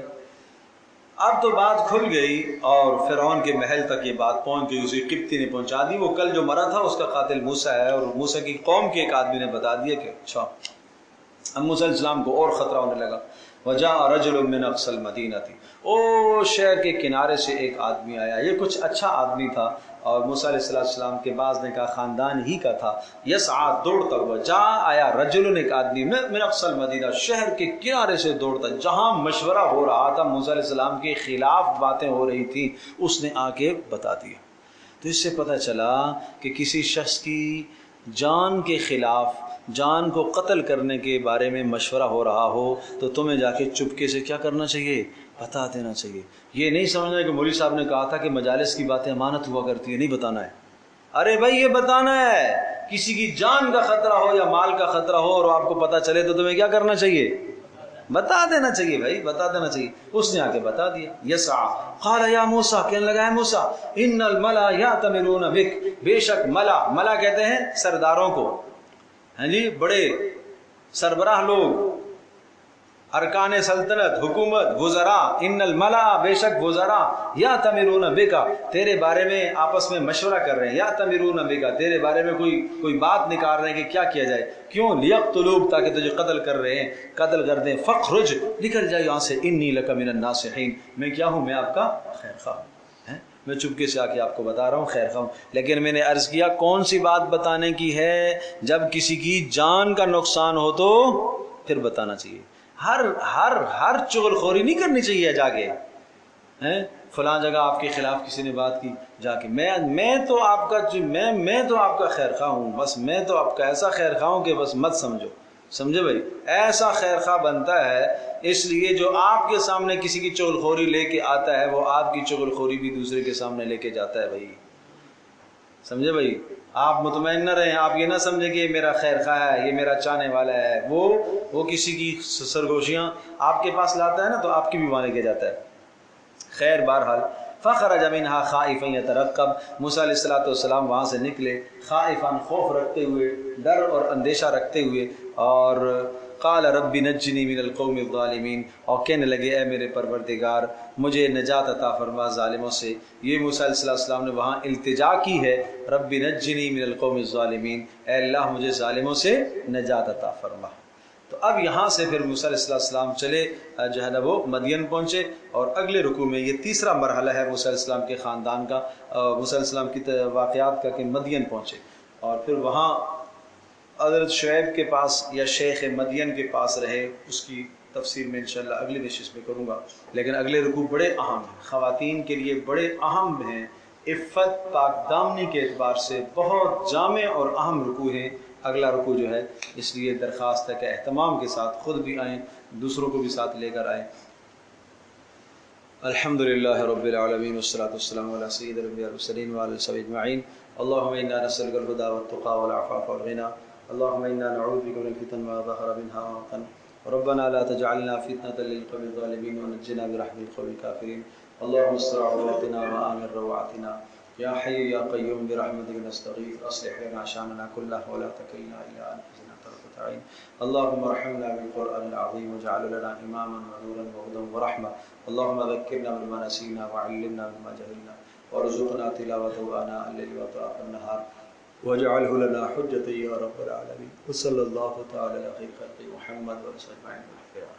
S2: اب تو بات کھل گئی اور فرعون کے محل تک یہ بات پہنچ گئی، اسی قبطی نے پہنچا دی، وہ کل جو مرا تھا اس کا قاتل موسیٰ ہے، اور موسیٰ کی قوم کے ایک آدمی نے بتا دیا کہ اچھا۔ اب موسیٰ علیہ السلام کو اور خطرہ ہونے لگا، وجاء رجل من اقصى المدینہ، او شہر کے کنارے سے ایک آدمی آیا، یہ کچھ اچھا آدمی تھا اور موسیٰ علیہ السلام کے بعض نے کہا خاندان ہی کا تھا، یسعی دوڑتا ہوا، جا آیا رجل ایک آدمی من اقصى المدینہ، شہر کے کنارے سے دوڑتا، جہاں مشورہ ہو رہا تھا موسیٰ علیہ السلام کے خلاف باتیں ہو رہی تھی، اس نے آ کے بتا دیا۔ تو اس سے پتہ چلا کہ کسی شخص کی جان کے خلاف، جان کو قتل کرنے کے بارے میں مشورہ ہو رہا ہو تو تمہیں جا کے چپکے سے کیا کرنا چاہیے، بتا دینا چاہیے۔ یہ نہیں سمجھنا کہ مولوی صاحب نے کہا تھا کہ مجالس کی باتیں امانت ہوا کرتی ہے، نہیں بتانا ہے، ارے بھائی یہ بتانا ہے، کسی کی جان کا خطرہ ہو یا مال کا خطرہ ہو اور آپ کو پتہ چلے تو تمہیں کیا کرنا چاہیے، بتا دینا چاہیے بھائی، بتا دینا چاہیے۔ اس نے آ کے بتا دیا، یسعی قال یا موسیٰ، کہنے لگا ہے موسیٰ، ان الملا یأتمرون بک، بے شک ملا کہتے ہیں سرداروں کو، ہاں جی، بڑے سربراہ لوگ، ارکان سلطنت، حکومت، وزراء، ان الملا بے شک وزراء، یأتمرون بک تیرے بارے میں آپس میں مشورہ کر رہے ہیں، یأتمرون بک تیرے بارے میں کوئی بات نکال رہے ہیں کہ کیا کیا جائے، کیوں، لیقتلوک تاکہ تجھے قتل کر رہے ہیں، قتل کر دیں، فخرج نکل جائے یہاں سے، انی لک من الناصحین میں کیا ہوں، میں آپ کا خیر خواہ ہوں، میں چپکے سے آ کے آپ کو بتا رہا ہوں، خیر خواہ ہوں، لیکن میں نے عرض کیا کون سی بات بتانے کی ہے؟ جب کسی کی جان کا نقصان ہو تو پھر بتانا چاہیے۔ ہر چغل خوری نہیں کرنی چاہیے جا کے، فلاں جگہ آپ کے خلاف کسی نے بات کی جا کے میں تو آپ کا خیر خواہ ہوں، بس میں تو آپ کا ایسا خیر خواہ ہوں کہ بس مت سمجھے بھائی، ایسا خیر خواہ بنتا ہے۔ اس لیے جو آپ کے سامنے کسی کی چغل خوری لے کے آتا ہے وہ آپ کی چغل خوری بھی دوسرے کے سامنے لے کے جاتا ہے بھائی، سمجھے بھائی۔ آپ مطمئن نہ رہیں، آپ یہ نہ سمجھیں کہ یہ میرا خیر خواہ ہے، یہ میرا چاہنے والا ہے، وہ کسی کی سرگوشیاں آپ کے پاس لاتا ہے نا تو آپ کی بھی وہاں لے کے جاتا ہے۔ خیر بہرحال فخرج منها خائفا يترقب، موسیٰ علیہ الصلوۃ والسلام وہاں سے نکلے خائفاً، خوف رکھتے ہوئے، ڈر اور اندیشہ رکھتے ہوئے، اور قال رب نجنی من القوم الظالمین، اور کہنے لگے اے میرے پروردگار مجھے نجات عطا فرما ظالموں سے۔ یہ موسیٰ علیہ السلام نے وہاں التجا کی ہے، رب نجنی من القوم الظالمین، اے اللہ مجھے ظالموں سے نجات عطا فرما۔ تو اب یہاں سے پھر موسیٰ علیہ السلام چلے جو ہے نا وہ مدین پہنچے، اور اگلے رکوع میں یہ تیسرا مرحلہ ہے موسیٰ علیہ السلام کے خاندان کا، موسیٰ علیہ السلام کی واقعات کا، کہ مدین پہنچے اور پھر وہاں حضرت شعیب کے پاس یا شیخ مدین کے پاس رہے۔ اس کی تفسیر میں انشاءاللہ اگلی نشست میں کروں گا، لیکن اگلے رکوع بڑے اہم ہیں، خواتین کے لیے بڑے اہم ہیں، عفت پاک دامنی کے اعتبار سے بہت جامع اور اہم رکوع ہیں اگلا رکوع جو ہے۔ اس لیے درخواست ہے کہ اہتمام کے ساتھ خود بھی آئیں، دوسروں کو بھی ساتھ لے کر آئیں۔ الحمدللہ رب العالمین والصلاة والسلام علی سید الانبیاء والمرسلین وعلی آلہ وصحبہ اجمعین۔ اللہم انا نسألک الہدی والتقی والعفاف والغنی، اللہم انا نعوذ بک من الفتن ما ظہر منها وما بطن، ربنا لا تجعلنا فتنة للقوم الظالمین ونجنا برحمتک من القوم الکافرین، اللہم استر عوراتنا وآمن روعاتنا، یا حی یا قیوم برحمتک نستغیث، اصلح لنا شاننا کلہ ولا تکلنا الی انفسنا طرفۃ عین، اللہم ارحمنا بالقرآن العظیم واجعل لنا اماما ونورا وهدى ورحمة، اللہم ذکرنا بما نسینا وعلمنا بما جہلنا وارزقنا تلاوته آناء الليل وأطراف النهار واجعله لنا حجة یا رب العالمین، وصلی اللہ تعالی علی خیر خلق محمد وعلى آلہ وصحبہ اجمعین۔